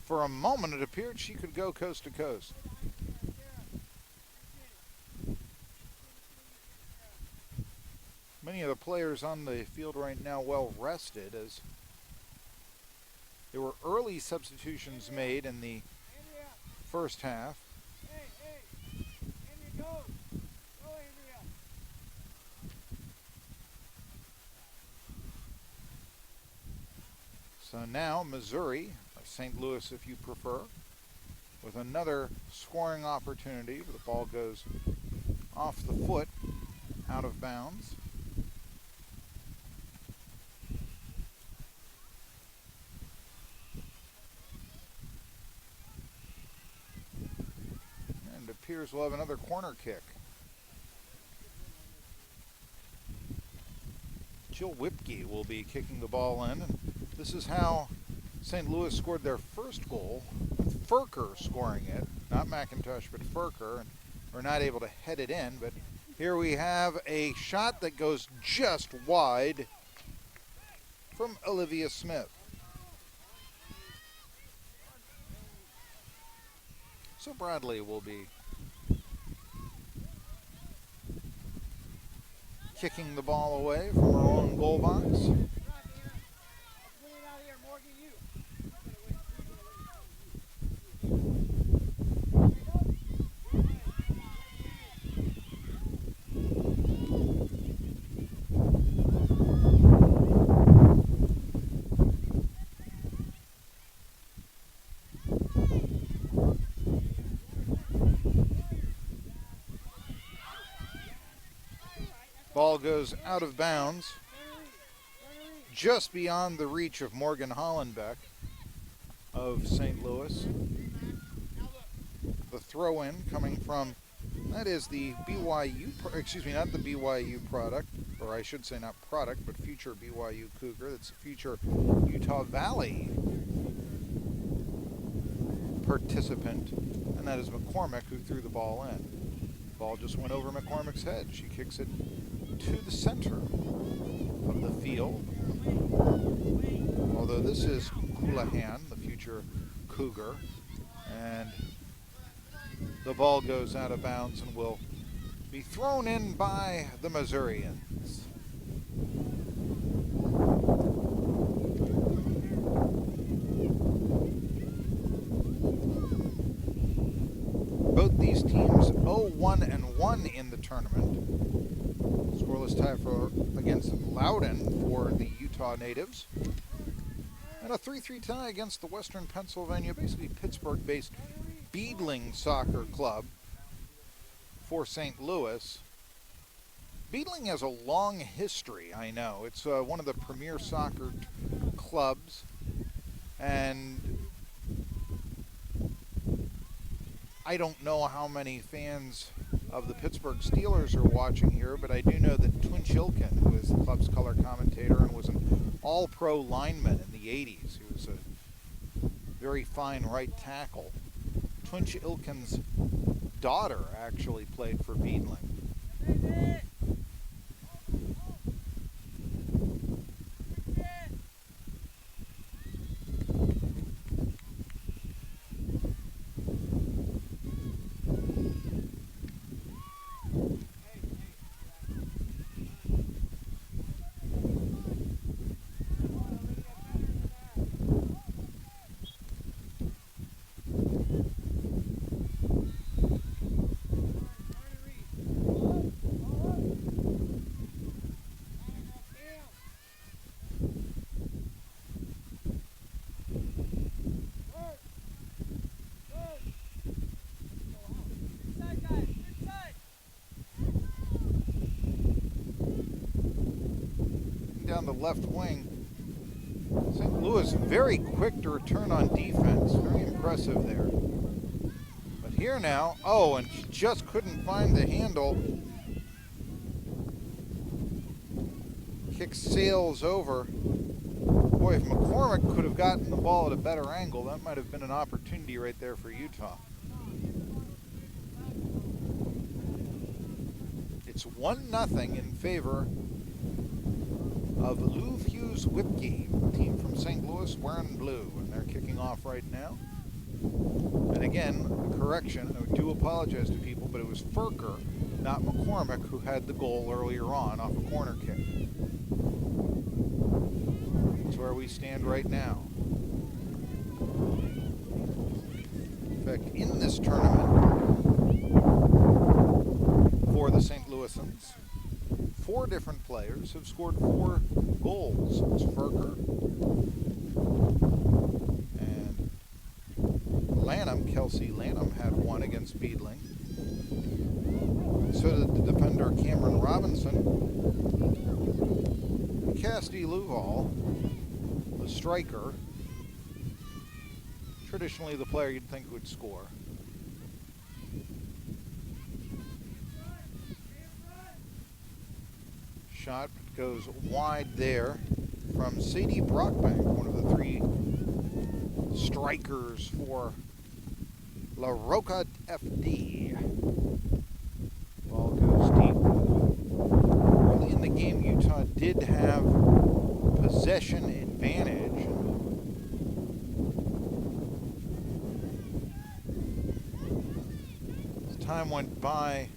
Speaker 1: For a moment, it appeared she could go coast to coast. Many of the players on the field right now well rested, as there were early substitutions made in the first half. So now Missouri, St. Louis if you prefer, with another scoring opportunity. The ball goes off the foot, out of bounds. And it appears we'll have another corner kick. Jill Wipke will be kicking the ball in. This is how St. Louis scored their first goal, with Furker scoring it, not McIntosh, but Furker, and we're not able to head it in. But here we have a shot that goes just wide from Olivia Smith. So Bradley will be kicking the ball away from her own goal box. Ball goes out of bounds, just beyond the reach of Morgan Hollenbeck of St. Louis. The throw-in coming from, that is the BYU, not the BYU product, or I should say not product, but future BYU Cougar. That's a future Utah Valley participant, and that is McCormick, who threw the ball in. Ball just went over McCormick's head. She kicks it to the center of the field. Although this is Houlihan, the future Cougar, and the ball goes out of bounds and will be thrown in by the Missourians. Both these teams 0-1-1 in the tournament. Scoreless tie against Loudon for the Utah natives. And a 3-3 tie against the Western Pennsylvania, basically Pittsburgh-based Beadling Soccer Club for St. Louis. Beadling has a long history, I know. It's one of the premier soccer clubs, and I don't know how many fans of the Pittsburgh Steelers are watching here, but I do know that Twin Chilkin, who is the club's color commentator and was an all-pro lineman in the 80s, he was a very fine right tackle. Twin Chilkin's daughter actually played for Beadling. Down the left wing. St. Louis very quick to return on defense. Very impressive there. But here now, oh, and just couldn't find the handle. Kick sails over. Boy, if McCormick could have gotten the ball at a better angle, that might have been an opportunity right there for Utah. It's 1-0 in favor of Fusz Wipke, team from St. Louis, wearing blue, and they're kicking off right now. And again, a correction, I do apologize to people, but it was Furker, not McCormick, who had the goal earlier on off a corner kick. That's where we stand right now. In fact, in this tournament, for the St. Louisans, 4 different players have scored 4 goals. It's Furker and Lanham. Kelsey Lanham had 1 against Beadling. So did the defender Cameron Robinson. Cassidy Luval, the striker, traditionally the player you'd think would score. Shot goes wide there from Sadie Brockbank, one of the 3 strikers for La Roca FD. Ball goes deep. Early in the game, Utah did have possession advantage. As time went by,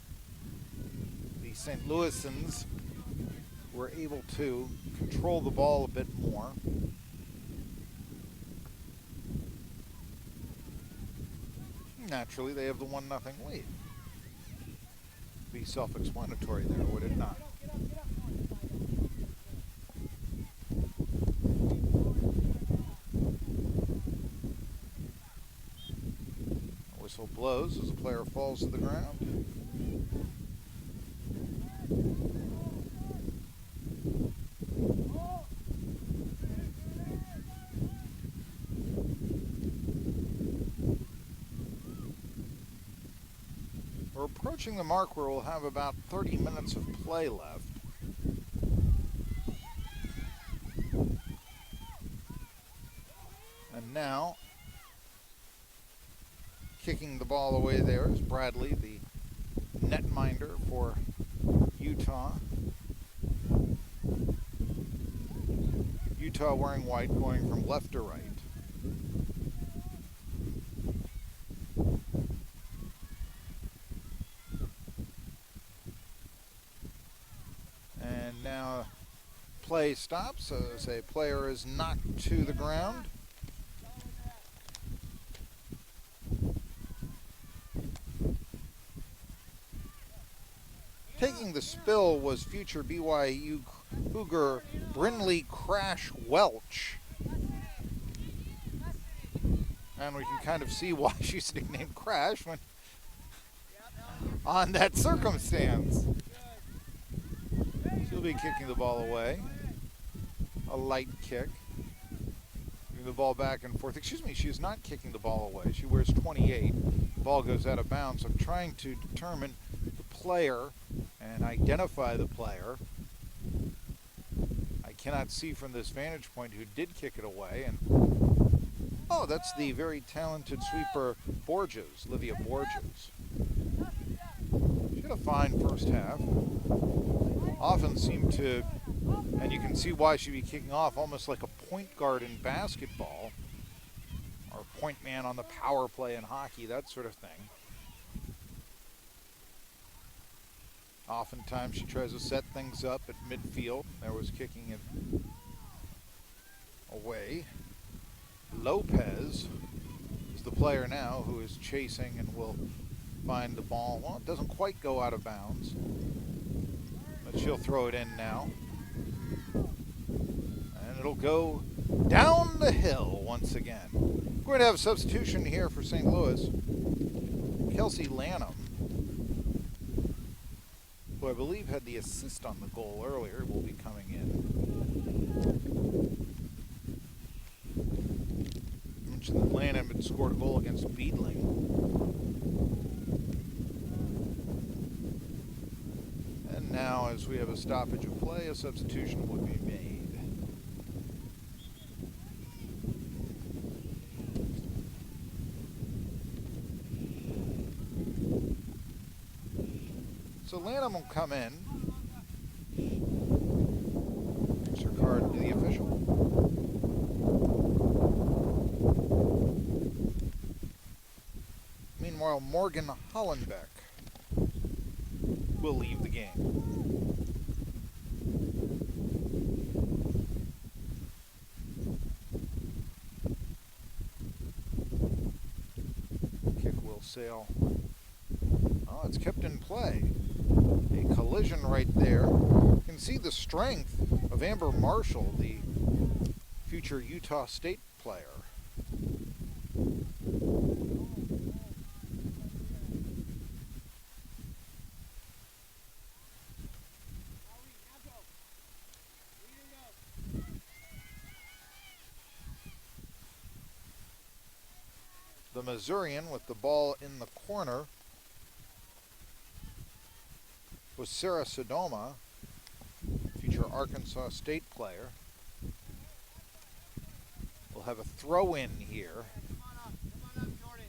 Speaker 1: the St. Louisans were able to control the ball a bit more. Naturally, they have the 1-0 lead. Be self-explanatory there, would it not? A whistle blows as the player falls to the ground. We're approaching the mark where we'll have about 30 minutes of play left. And now, kicking the ball away there is Bradley, the netminder for Utah. Utah wearing white, going from left to right. And now play stops as a player is knocked to the ground. Taking the spill was future BYU Cougar Brinley Crash Welch. And we can kind of see why she's nicknamed Crash when on that circumstance. She'll be kicking the ball away. A light kick. Moving the ball back and forth. Excuse me, she is not kicking the ball away. She wears 28. Ball goes out of bounds. I'm trying to determine the player and identify the player. I cannot see from this vantage point who did kick it away. And oh, that's the very talented sweeper Borges, Livia Borges. She had a fine first half. Often seemed to, and you can see why she'd be kicking off almost like a point guard in basketball, or point man on the power play in hockey, that sort of thing. Oftentimes she tries to set things up at midfield. There was kicking it away. Lopez is the player now who is chasing and will find the ball. Well, it doesn't quite go out of bounds, but she'll throw it in now. And it'll go down the hill once again. We're going to have a substitution here for St. Louis. Kelsey Lanham, who I believe had the assist on the goal earlier, will be coming in. I mentioned that Lanham had scored a goal against Beedling. And now, as we have a stoppage of play, a substitution would be made. So Lanham will come in. Here's her card to the official. Meanwhile, Morgan Hollenbeck will leave the game. Kick will sail. Oh, it's kept in play. A collision right there. You can see the strength of Amber Marshall, the future Utah State player. The Missourian with the ball in the corner was Sarah Sodoma, future Arkansas State player. We'll have a throw-in here.
Speaker 2: Come on up, Jordan.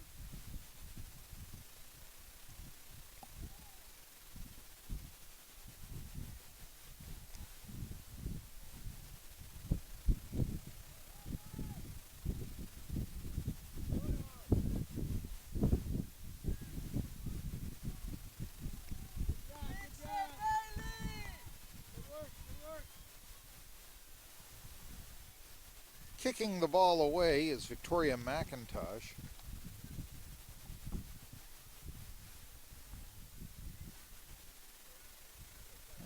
Speaker 1: Kicking the ball away is Victoria McIntosh.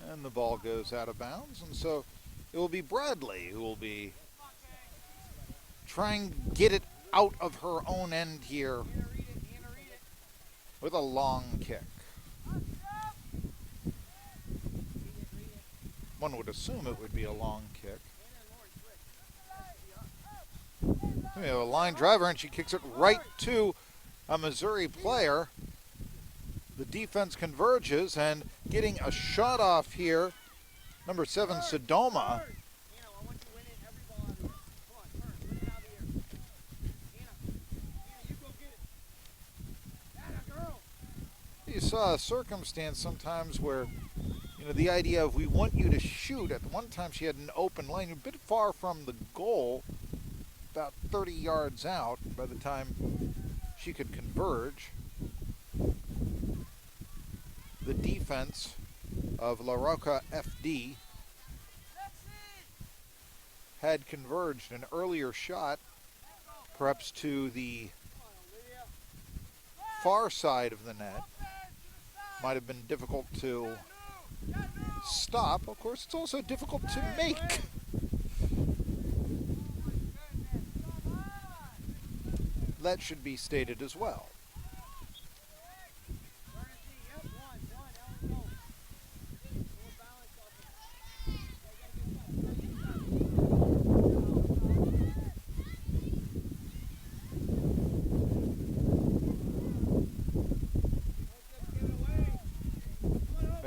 Speaker 1: And the ball goes out of bounds, and so it will be Bradley who will be trying to get it out of her own end here with a long kick. One would assume it would be a long kick. We have a line driver, and she kicks it right to a Missouri player. The defense converges, and getting a shot off here, number 7, Sodoma. You saw a circumstance sometimes where, you know, the idea of we want you to shoot. At one time she had an open lane, a bit far from the goal, about 30 yards out by the time she could converge. The defense of La Roca FD had converged. An earlier shot, perhaps to the far side of the net, might have been difficult to stop. Of course, it's also difficult to make. That should be stated as well.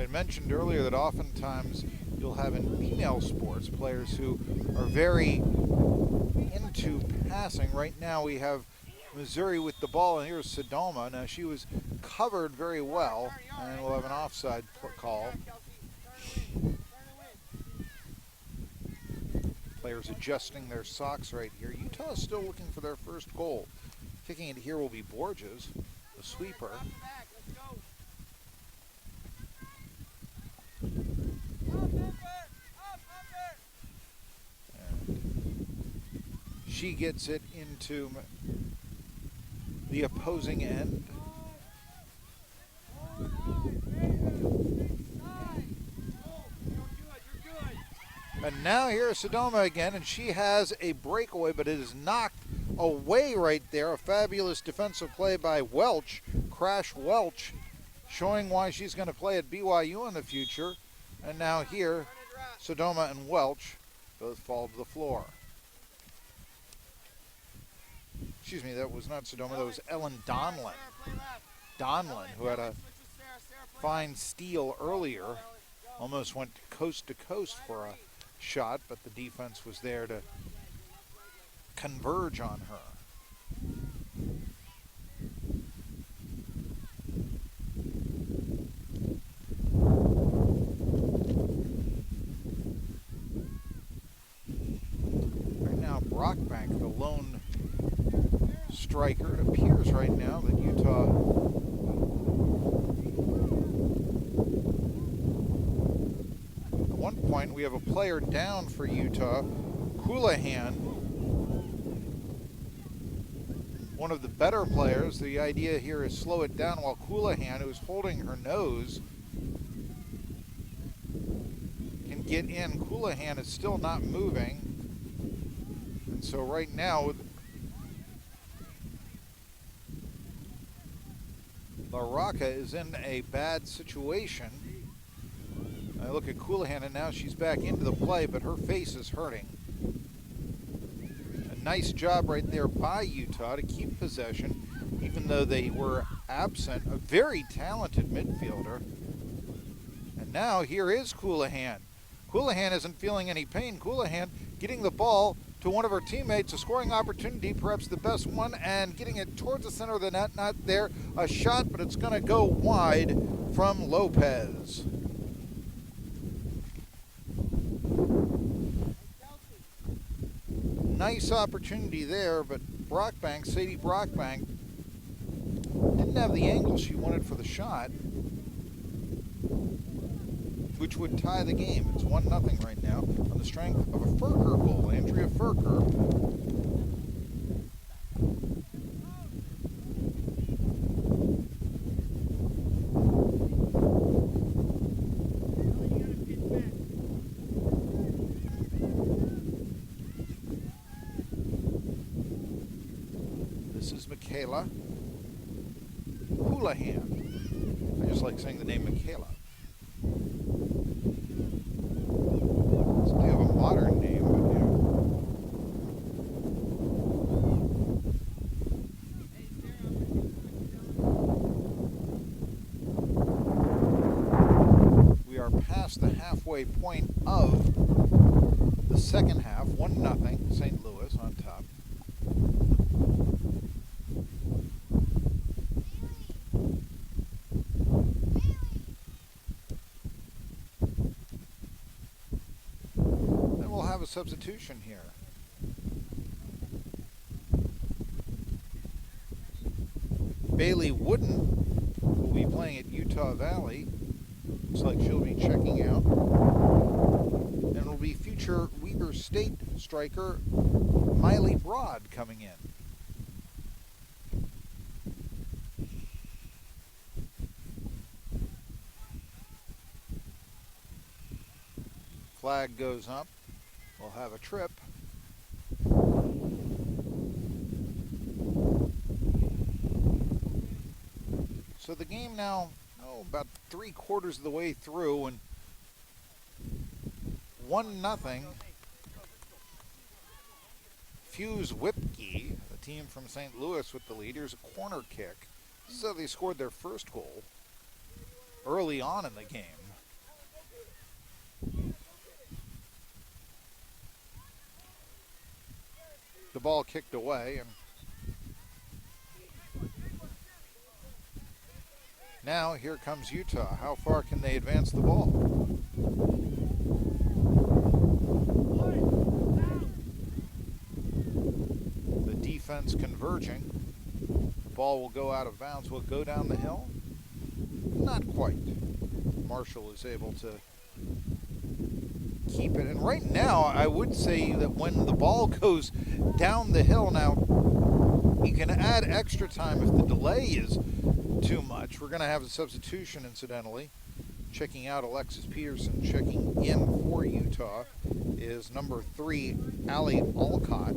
Speaker 1: I mentioned earlier that oftentimes you'll have in female sports players who are very into passing. Right now we have Missouri with the ball, and here's Sodoma. Now she was covered very well, and we'll have an offside call. Players adjusting their socks right here. Utah is still looking for their first goal. Kicking it here will be Borges, the sweeper. She gets it into the opposing end. And now here's Sodoma again, and she has a breakaway, but it is knocked away right there. A fabulous defensive play by Welch, Crash Welch, showing why she's going to play at BYU in the future. And now here, Sodoma and Welch both fall to the floor. Excuse me, that was not Sodoma, that was Ellen Donlin. Donlin, who had a fine steal earlier, almost went coast to coast for a shot, but the defense was there to converge on her. Right now, Brockbank, the lone striker. It appears right now that Utah at one point we have a player down for Utah. Houlihan, one of the better players. The idea here is slow it down while Houlihan, who's holding her nose, can get in. Houlihan is still not moving. And so right now, Roca is in a bad situation. I look at Houlihan, and now she's back into the play, but her face is hurting. A nice job right there by Utah to keep possession, even though they were absent a very talented midfielder. And now here is Houlihan. Houlihan isn't feeling any pain. Houlihan getting the ball to one of her teammates, a scoring opportunity, perhaps the best one, and getting it towards the center of the net. Not there, a shot, but it's going to go wide from Lopez. Nice opportunity there, but Brockbank, Sadie Brockbank, didn't have the angle she wanted for the shot, which would tie the game. It's 1-0 right now on the strength of a Furker goal. Andrea Furker. This is Michaela Houlihan. I just like saying the name Michaela. They have a modern name, but yeah. We are past the halfway point of the second half. 1-0, St. Louis on top. Substitution here. Bailey Wooden will be playing at Utah Valley. Looks like she'll be checking out. And will be future Weber State striker Miley Broad coming in. Flag goes up. We'll have a trip. So the game now, about 3/4 of the way through, and 1-0. Fusz Wipke, the team from St. Louis, with the lead. Here's a corner kick. So they scored their first goal early on in the game. the ball kicked away. And now here comes Utah. How far can they advance the ball? The defense converging. The ball will go out of bounds. Will it go down the hill? Not quite. Marshall is able to keep it. And right now, I would say that when the ball goes down the hill, now you can add extra time if the delay is too much. We're going to have a substitution, incidentally. Checking out Alexis Peterson. Checking in for Utah is number 3, Allie Alcott.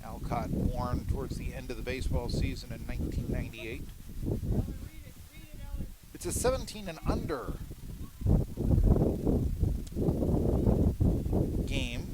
Speaker 1: Alcott born towards the end of the baseball season in 1998. It's a 17 and under game.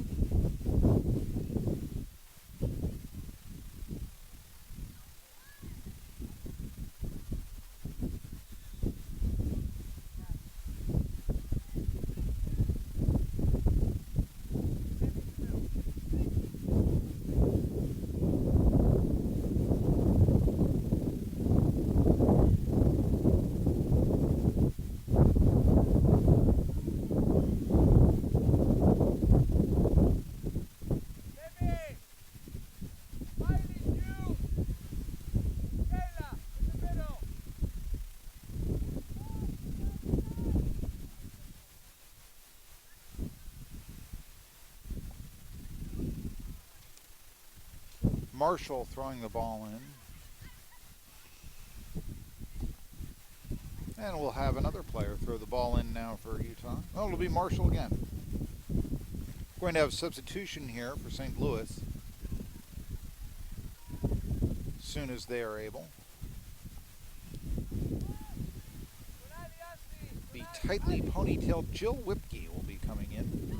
Speaker 1: Marshall throwing the ball in. And we'll have another player throw the ball in now for Utah. Oh, it'll be Marshall again. Going to have substitution here for St. Louis as soon as they are able. The tightly ponytailed Jill Wipke will be coming in.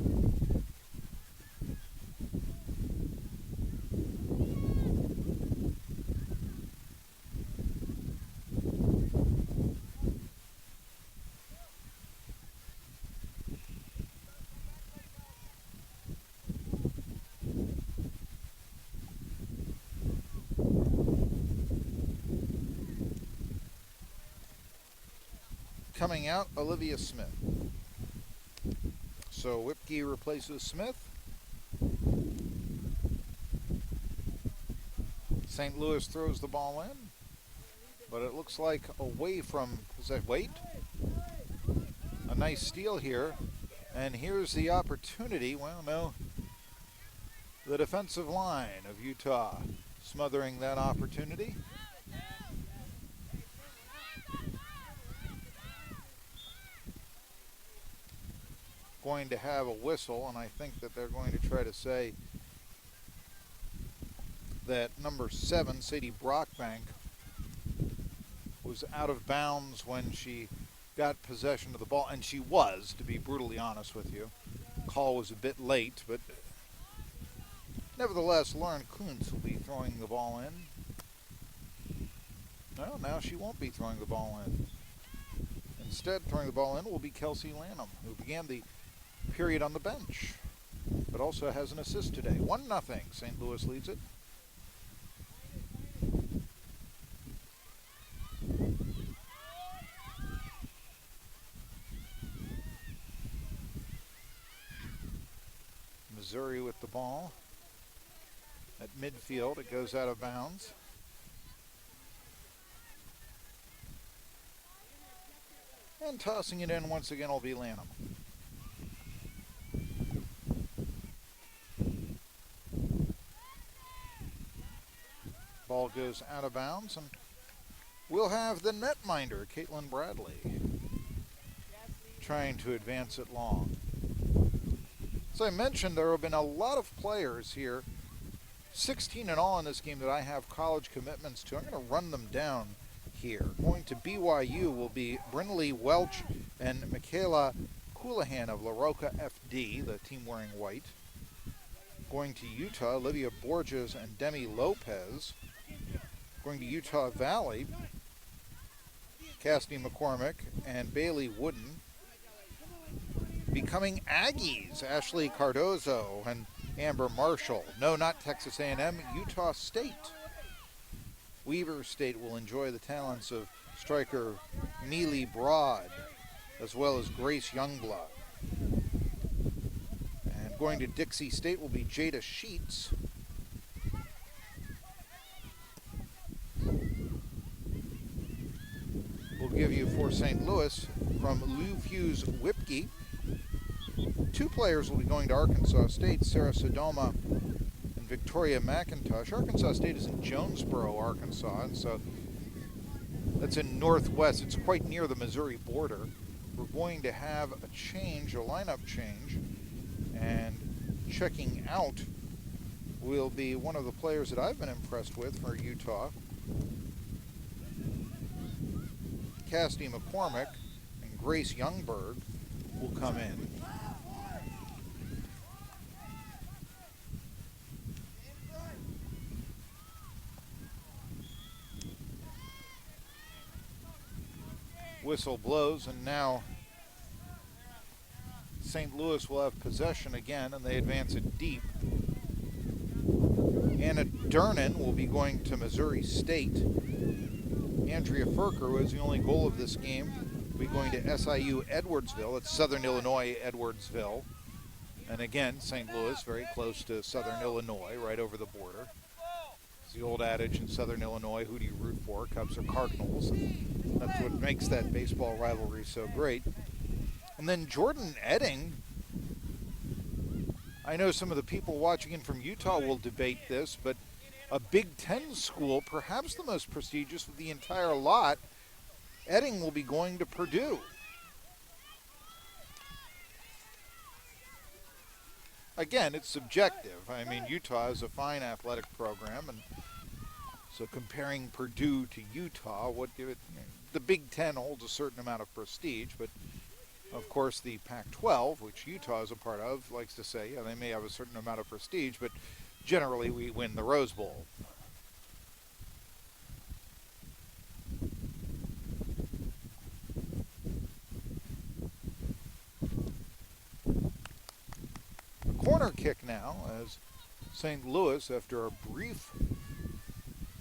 Speaker 1: Coming out, Olivia Smith. So Wipke replaces Smith. St. Louis throws the ball in, but it looks like away from, is that Wait? A nice steal here, and here's the opportunity. Well, no, the defensive line of Utah smothering that opportunity. Going to have a whistle, and I think that they're going to try to say that number 7, Sadie Brockbank, was out of bounds when she got possession of the ball, and she was, to be brutally honest with you. Call was a bit late, but nevertheless, Lauren Kuntz will be throwing the ball in. Well, now she won't be throwing the ball in. Instead, throwing the ball in will be Kelsey Lanham, who began the period on the bench, but also has an assist today. 1-0, St. Louis leads it. Missouri with the ball. At midfield, it goes out of bounds. And tossing it in once again will be Lanham. Ball goes out of bounds, and we'll have the netminder, Caitlin Bradley, trying to advance it long. As I mentioned, there have been a lot of players here, 16 in all in this game, that I have college commitments to. I'm going to run them down here. Going to BYU will be Brinley Welch and Michaela Houlihan of La Roca FD, the team wearing white. Going to Utah, Olivia Borges and Demi Lopez. Going to Utah Valley, Cassidy McCormick and Bailey Wooden. becoming Aggies, Ashley Cardozo and Amber Marshall. No, not Texas A&M, Utah State. Weber State will enjoy the talents of striker Mealy Broad, as well as Grace Youngblood. And going to Dixie State will be Jada Sheets. We'll give you for St. Louis from Fusz Wipke. 2 players will be going to Arkansas State, Sarah Sodoma and Victoria McIntosh. Arkansas State is in Jonesboro, Arkansas, and so that's in northwest. It's quite near the Missouri border. We're going to have a change, a lineup change, and checking out will be one of the players that I've been impressed with for Utah, Cassidy McCormick, and Grace Youngberg will come in. Whistle blows, and now St. Louis will have possession again, and they advance it deep. Anna Durnan will be going to Missouri State. Andrea Furker, who is the only goal of this game, will be going to SIU Edwardsville. It's Southern Illinois, Edwardsville. And again, St. Louis, very close to Southern Illinois, right over the border. It's the old adage in Southern Illinois, who do you root for, Cubs or Cardinals? And that's what makes that baseball rivalry so great. And then Jordan Edding, I know some of the people watching in from Utah will debate this, but a Big Ten school, perhaps the most prestigious of the entire lot, Edding will be going to Purdue. Again, it's subjective. I mean, Utah is a fine athletic program, and so comparing Purdue to Utah, the Big Ten holds a certain amount of prestige, but of course the Pac-12, which Utah is a part of, likes to say, yeah, they may have a certain amount of prestige, but generally we win the Rose Bowl. Corner kick now as St. Louis, after a brief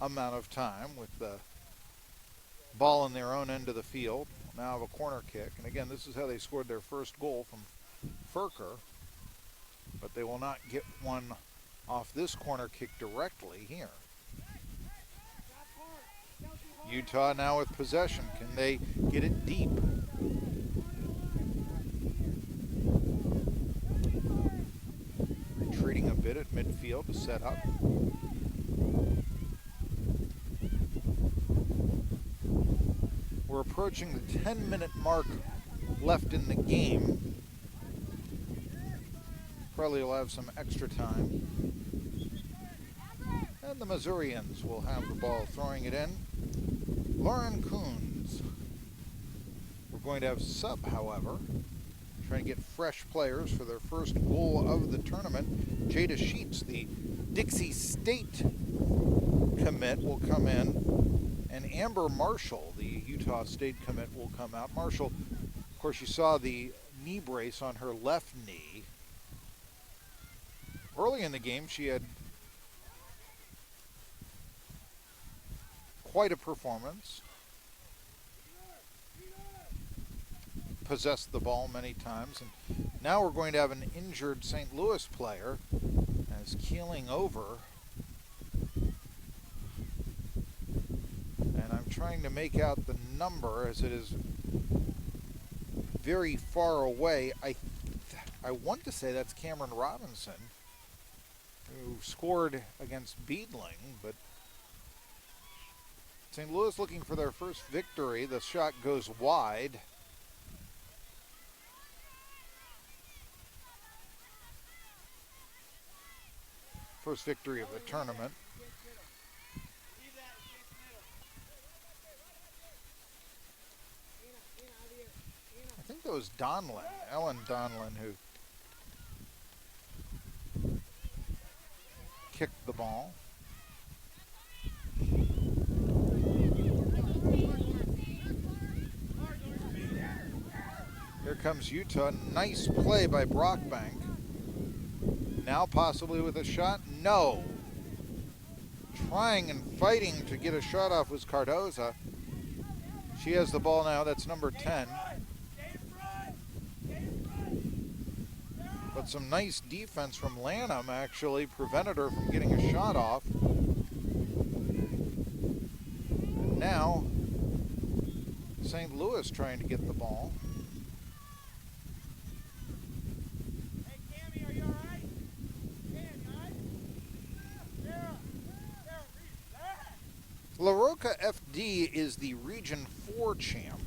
Speaker 1: amount of time with the ball in their own end of the field, now have a corner kick. And again, this is how they scored their first goal from Furker, but they will not get one off this corner kick directly here. Utah now with possession. Can they get it deep? Retreating a bit at midfield to set up. We're approaching the 10-minute mark left in the game. Probably will have some extra time. And the Missourians will have the ball, throwing it in. Lauren Coons. We're going to have sub, however. Trying to get fresh players for their first goal of the tournament. Jada Sheets, the Dixie State commit, will come in. And Amber Marshall, the Utah State commit, will come out. Marshall, of course, you saw the knee brace on her left knee. Early in the game, she had quite a performance. Possessed the ball many times. And now we're going to have an injured St. Louis player as keeling over. And I'm trying to make out the number as it is very far away. I want to say that's Cameron Robinson, who scored against Beedling, but St. Louis looking for their first victory. The shot goes wide. First victory of the tournament. I think that was Donlin, Ellen Donlin, who kicked the ball. Here comes Utah. Nice play by Brockbank. Now possibly with a shot. No. Trying and fighting to get a shot off was Cardoza. She has the ball now. That's number 10. But some nice defense from Lanham actually prevented her from getting a shot off. And now St. Louis trying to get the ball.
Speaker 2: Hey, Cammy, are you all right? Cam, you all right? Sarah, relax.
Speaker 1: La Roca FD is the Region 4 champ.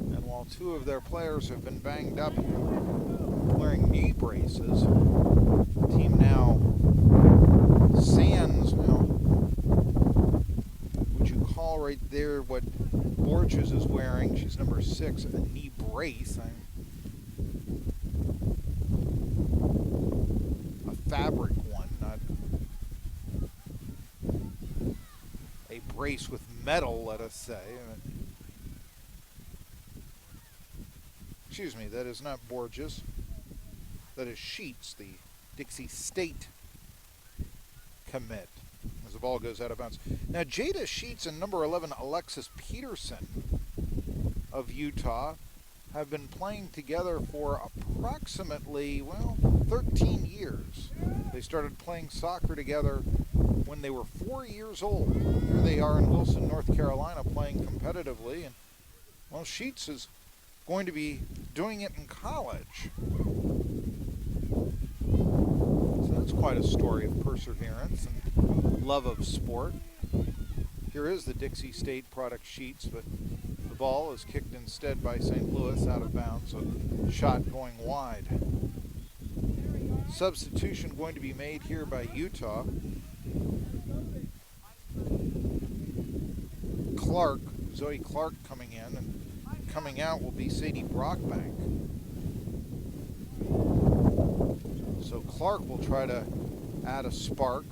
Speaker 1: And while two of their players have been banged up wearing knee braces, the team now sans, would you call right there what Borges is wearing? She's number 6, a knee brace. Fabric one, not a brace with metal, let us say. Excuse me, that is not Borges. That is Sheets, the Dixie State commit, as the ball goes out of bounds. Now, Jada Sheets and number 11, Alexis Peterson of Utah, have been playing together for approximately, 13 years. They started playing soccer together when they were 4 years old. Here they are in Wilson, North Carolina, playing competitively. And, Sheets is going to be doing it in college. So that's quite a story of perseverance and love of sport. Here is the Dixie State product Sheets, but the ball is kicked instead by St. Louis out of bounds, so shot going wide. Substitution going to be made here by Utah. Zoe Clark coming in, and coming out will be Sadie Brockbank. So Clark will try to add a spark,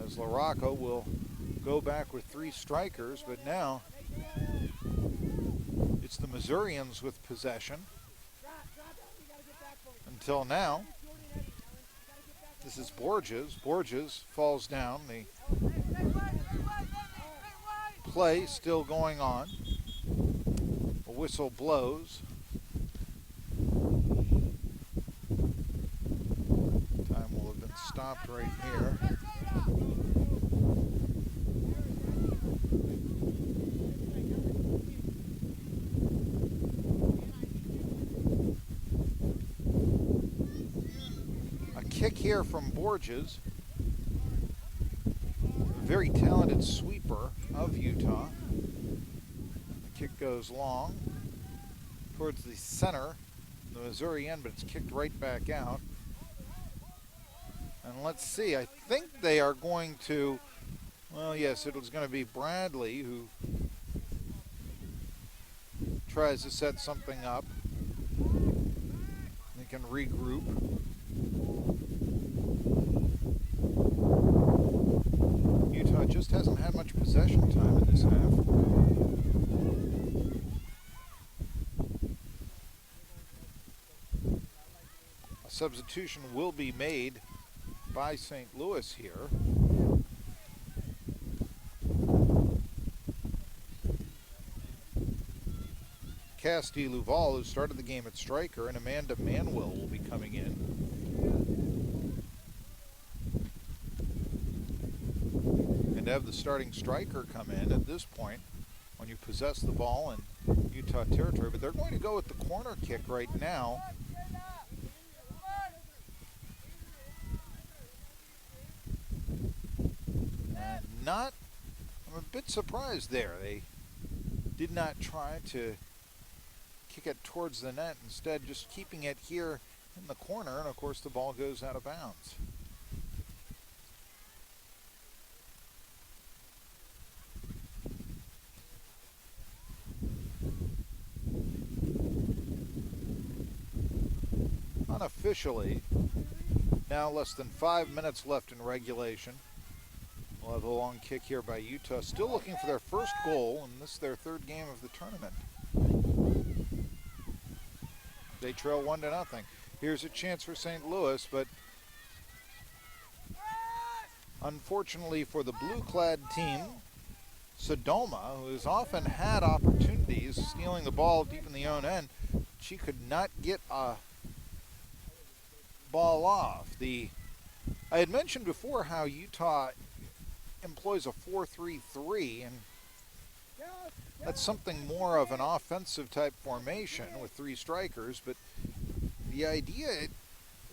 Speaker 1: as Laraco will go back with 3 strikers, but now it's the Missourians with possession. Until now, this is Borges. Borges falls down. The play still going on. A whistle blows. Time will have been stopped right here. Kick here from Borges, a very talented sweeper of Utah. The kick goes long towards the center, the Missouri end, but it's kicked right back out. And let's see, I think they are going to, yes, it was going to be Bradley who tries to set something up. They can regroup. Utah just hasn't had much possession time in this half. A substitution will be made by St. Louis here. Casti Luval, who started the game at striker, and Amanda Manuel will be coming in. And have the starting striker come in at this point when you possess the ball in Utah territory. But they're going to go with the corner kick right now. And I'm a bit surprised there. They did not try to kick it towards the net, instead just keeping it here in the corner, and of course the ball goes out of bounds. Unofficially, now, less than 5 minutes left in regulation. We'll have a long kick here by Utah, still looking for their first goal, and this is their third game of the tournament. They trail 1-0. Here's a chance for St. Louis, but unfortunately for the blue-clad team, Sodoma, who has often had opportunities stealing the ball deep in the own end, she could not get a ball off. I had mentioned before how Utah employs a 4-3-3, and that's something more of an offensive type formation with 3 strikers, but the idea,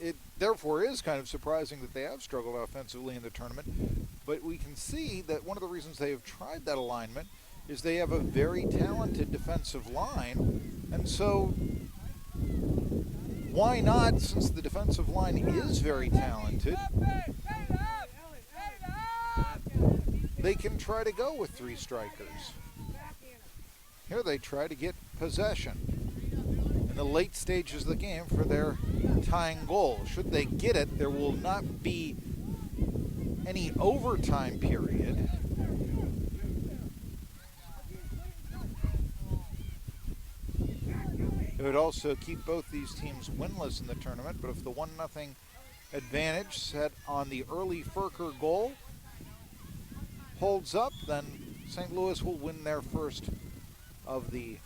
Speaker 1: it therefore is kind of surprising that they have struggled offensively in the tournament. But we can see that one of the reasons they have tried that alignment is they have a very talented defensive line. And so why not, since the defensive line is very talented, they can try to go with 3 strikers. Here they try to get possession in the late stages of the game for their tying goal. Should they get it, there will not be any overtime period. It would also keep both these teams winless in the tournament, but if the 1-0 advantage set on the early Furker goal holds up, then St. Louis will win their first of the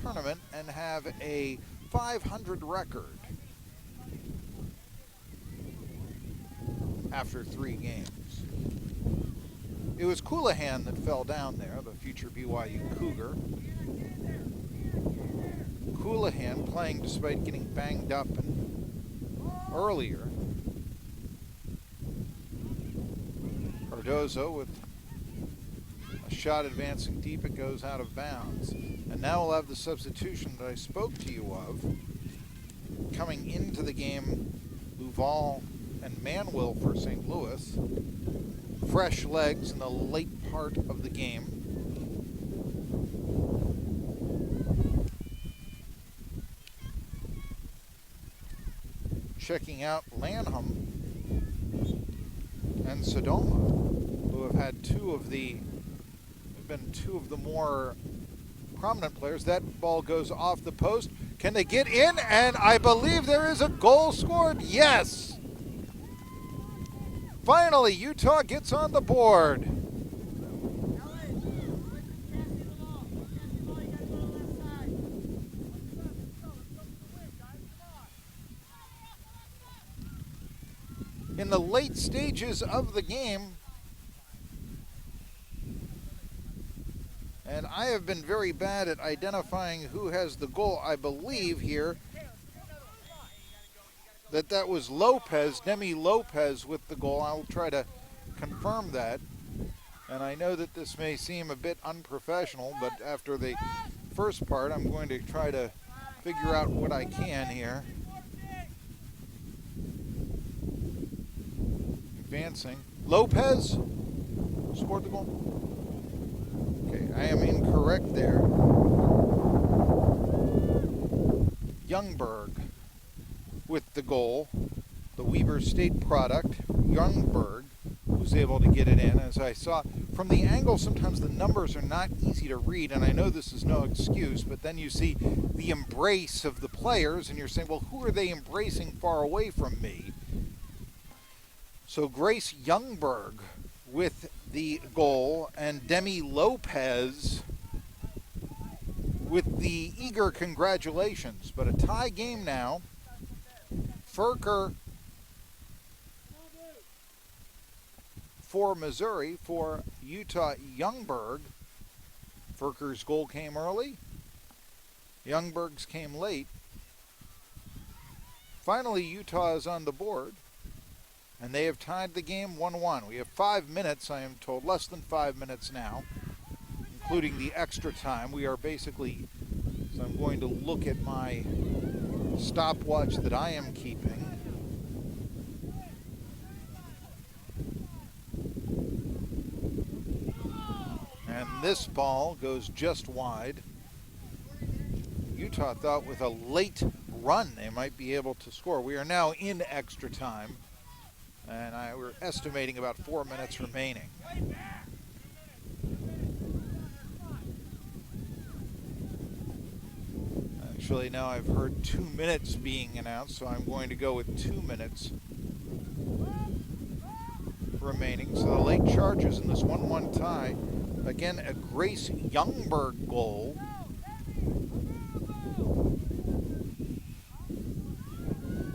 Speaker 1: tournament and have a 500 record after 3 games. It was Coulihan that fell down there, the future BYU Cougar. Coulihan playing despite getting banged up earlier. Cardozo with a shot advancing deep, it goes out of bounds. And now we'll have the substitution that I spoke to you of. Coming into the game, Luval and Manuel for St. Louis. Fresh legs in the late part of the game. Checking out Lanham and Sodoma, who have had two of the more prominent players. That ball goes off the post. Can they get in? And I believe there is a goal scored. Yes! Finally, Utah gets on the board. In the late stages of the game, and I have been very bad at identifying who has the goal. I believe here that was Lopez, Demi Lopez with the goal. I'll try to confirm that. And I know that this may seem a bit unprofessional, but after the first part, I'm going to try to figure out what I can here. Advancing. Lopez scored the goal. Okay, I am incorrect there. Youngberg with the goal. The Weber State product. Youngberg was able to get it in. As I saw from the angle, sometimes the numbers are not easy to read, and I know this is no excuse, but then you see the embrace of the players, and you're saying, well, who are they embracing far away from me? So Grace Youngberg with the goal, and Demi Lopez with the eager congratulations. But a tie game now. Furker for Missouri, for Utah Youngberg. Furker's goal came early. Youngberg's came late. Finally, Utah is on the board. And they have tied the game 1-1. We have 5 minutes, I am told, less than 5 minutes now, including the extra time. We are basically, so I'm going to look at my stopwatch that I am keeping. And this ball goes just wide. Utah thought with a late run, they might be able to score. We are now in extra time, and we're estimating about 4 minutes remaining. Actually, now I've heard 2 minutes being announced, so I'm going to go with 2 minutes remaining. So the late charges in this 1-1 tie. Again, a Grace Youngberg goal.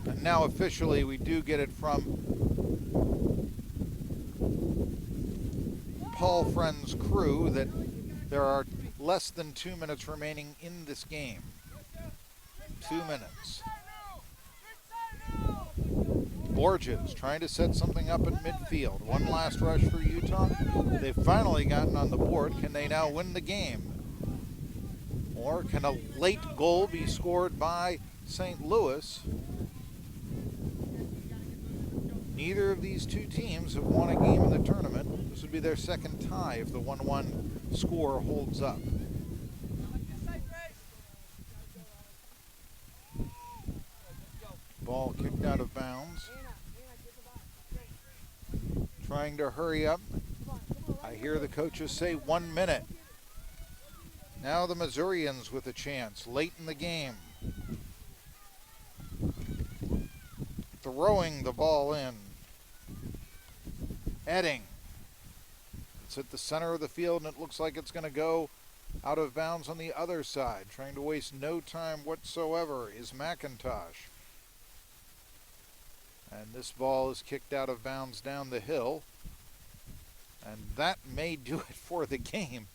Speaker 1: And now officially we do get it from Paul Friend's crew that there are less than 2 minutes remaining in this game. 2 minutes. Borges trying to set something up at midfield. One last rush for Utah. They've finally gotten on the board. Can they now win the game? Or can a late goal be scored by St. Louis? Neither of these two teams have won a game in the tournament. This would be their second tie if the 1-1 score holds up. Ball kicked out of bounds. Trying to hurry up. I hear the coaches say 1 minute. Now the Missourians with a chance late in the game. Throwing the ball in. Edding. It's at the center of the field, and it looks like it's going to go out of bounds on the other side. Trying to waste no time whatsoever is McIntosh. And this ball is kicked out of bounds down the hill. And that may do it for the game,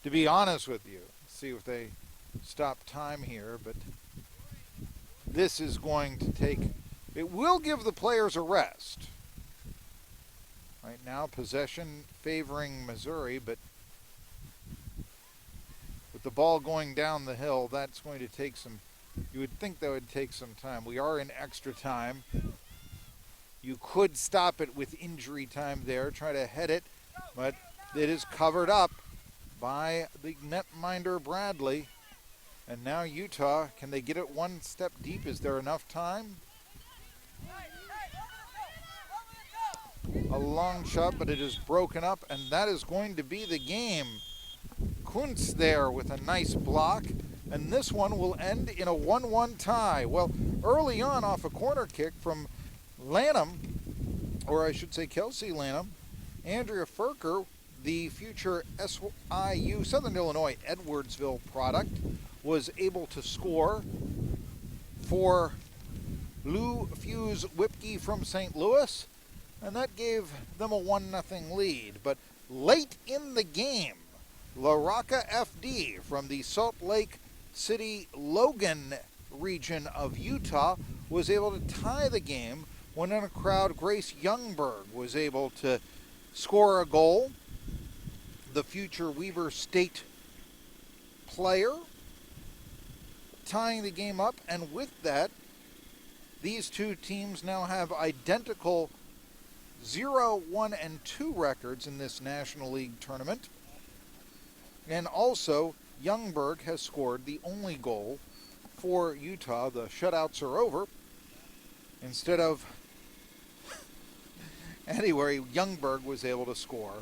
Speaker 1: to be honest with you. See if they stop time here, but this is going to take, it will give the players a rest. Right now, possession favoring Missouri, but with the ball going down the hill, that's going to take some, you would think that would take some time. We are in extra time. You could stop it with injury time there, try to head it, but it is covered up by the netminder Bradley. And now Utah, can they get it one step deep? Is there enough time? A long shot, but it is broken up, and that is going to be the game. Kuntz there with a nice block, and this one will end in a 1-1 tie. Well, early on off a corner kick from Lanham, or I should say Kelsey Lanham, Andrea Furker, the future SIU Southern Illinois Edwardsville product, was able to score for Lou Fuse Wipke from St. Louis, and that gave them a 1-0 lead. But late in the game, La Roca FD from the Salt Lake City Logan region of Utah was able to tie the game when in a crowd Grace Youngberg was able to score a goal. The future Weber State player tying the game up, and with that, these two teams now have identical 0, 1, and 2 records in this National League tournament. And also, Youngberg has scored the only goal for Utah. The shutouts are over. Instead of anyway, Youngberg was able to score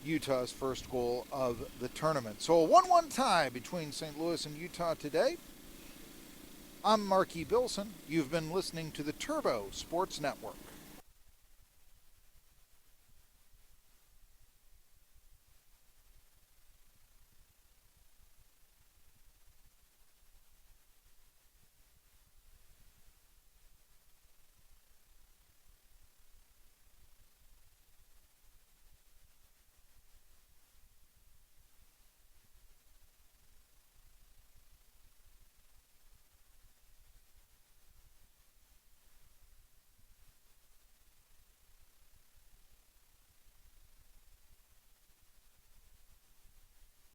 Speaker 1: Utah's first goal of the tournament. So a 1-1 tie between St. Louis and Utah today. I'm Marky Bilson. You've been listening to the Turbo Sports Network.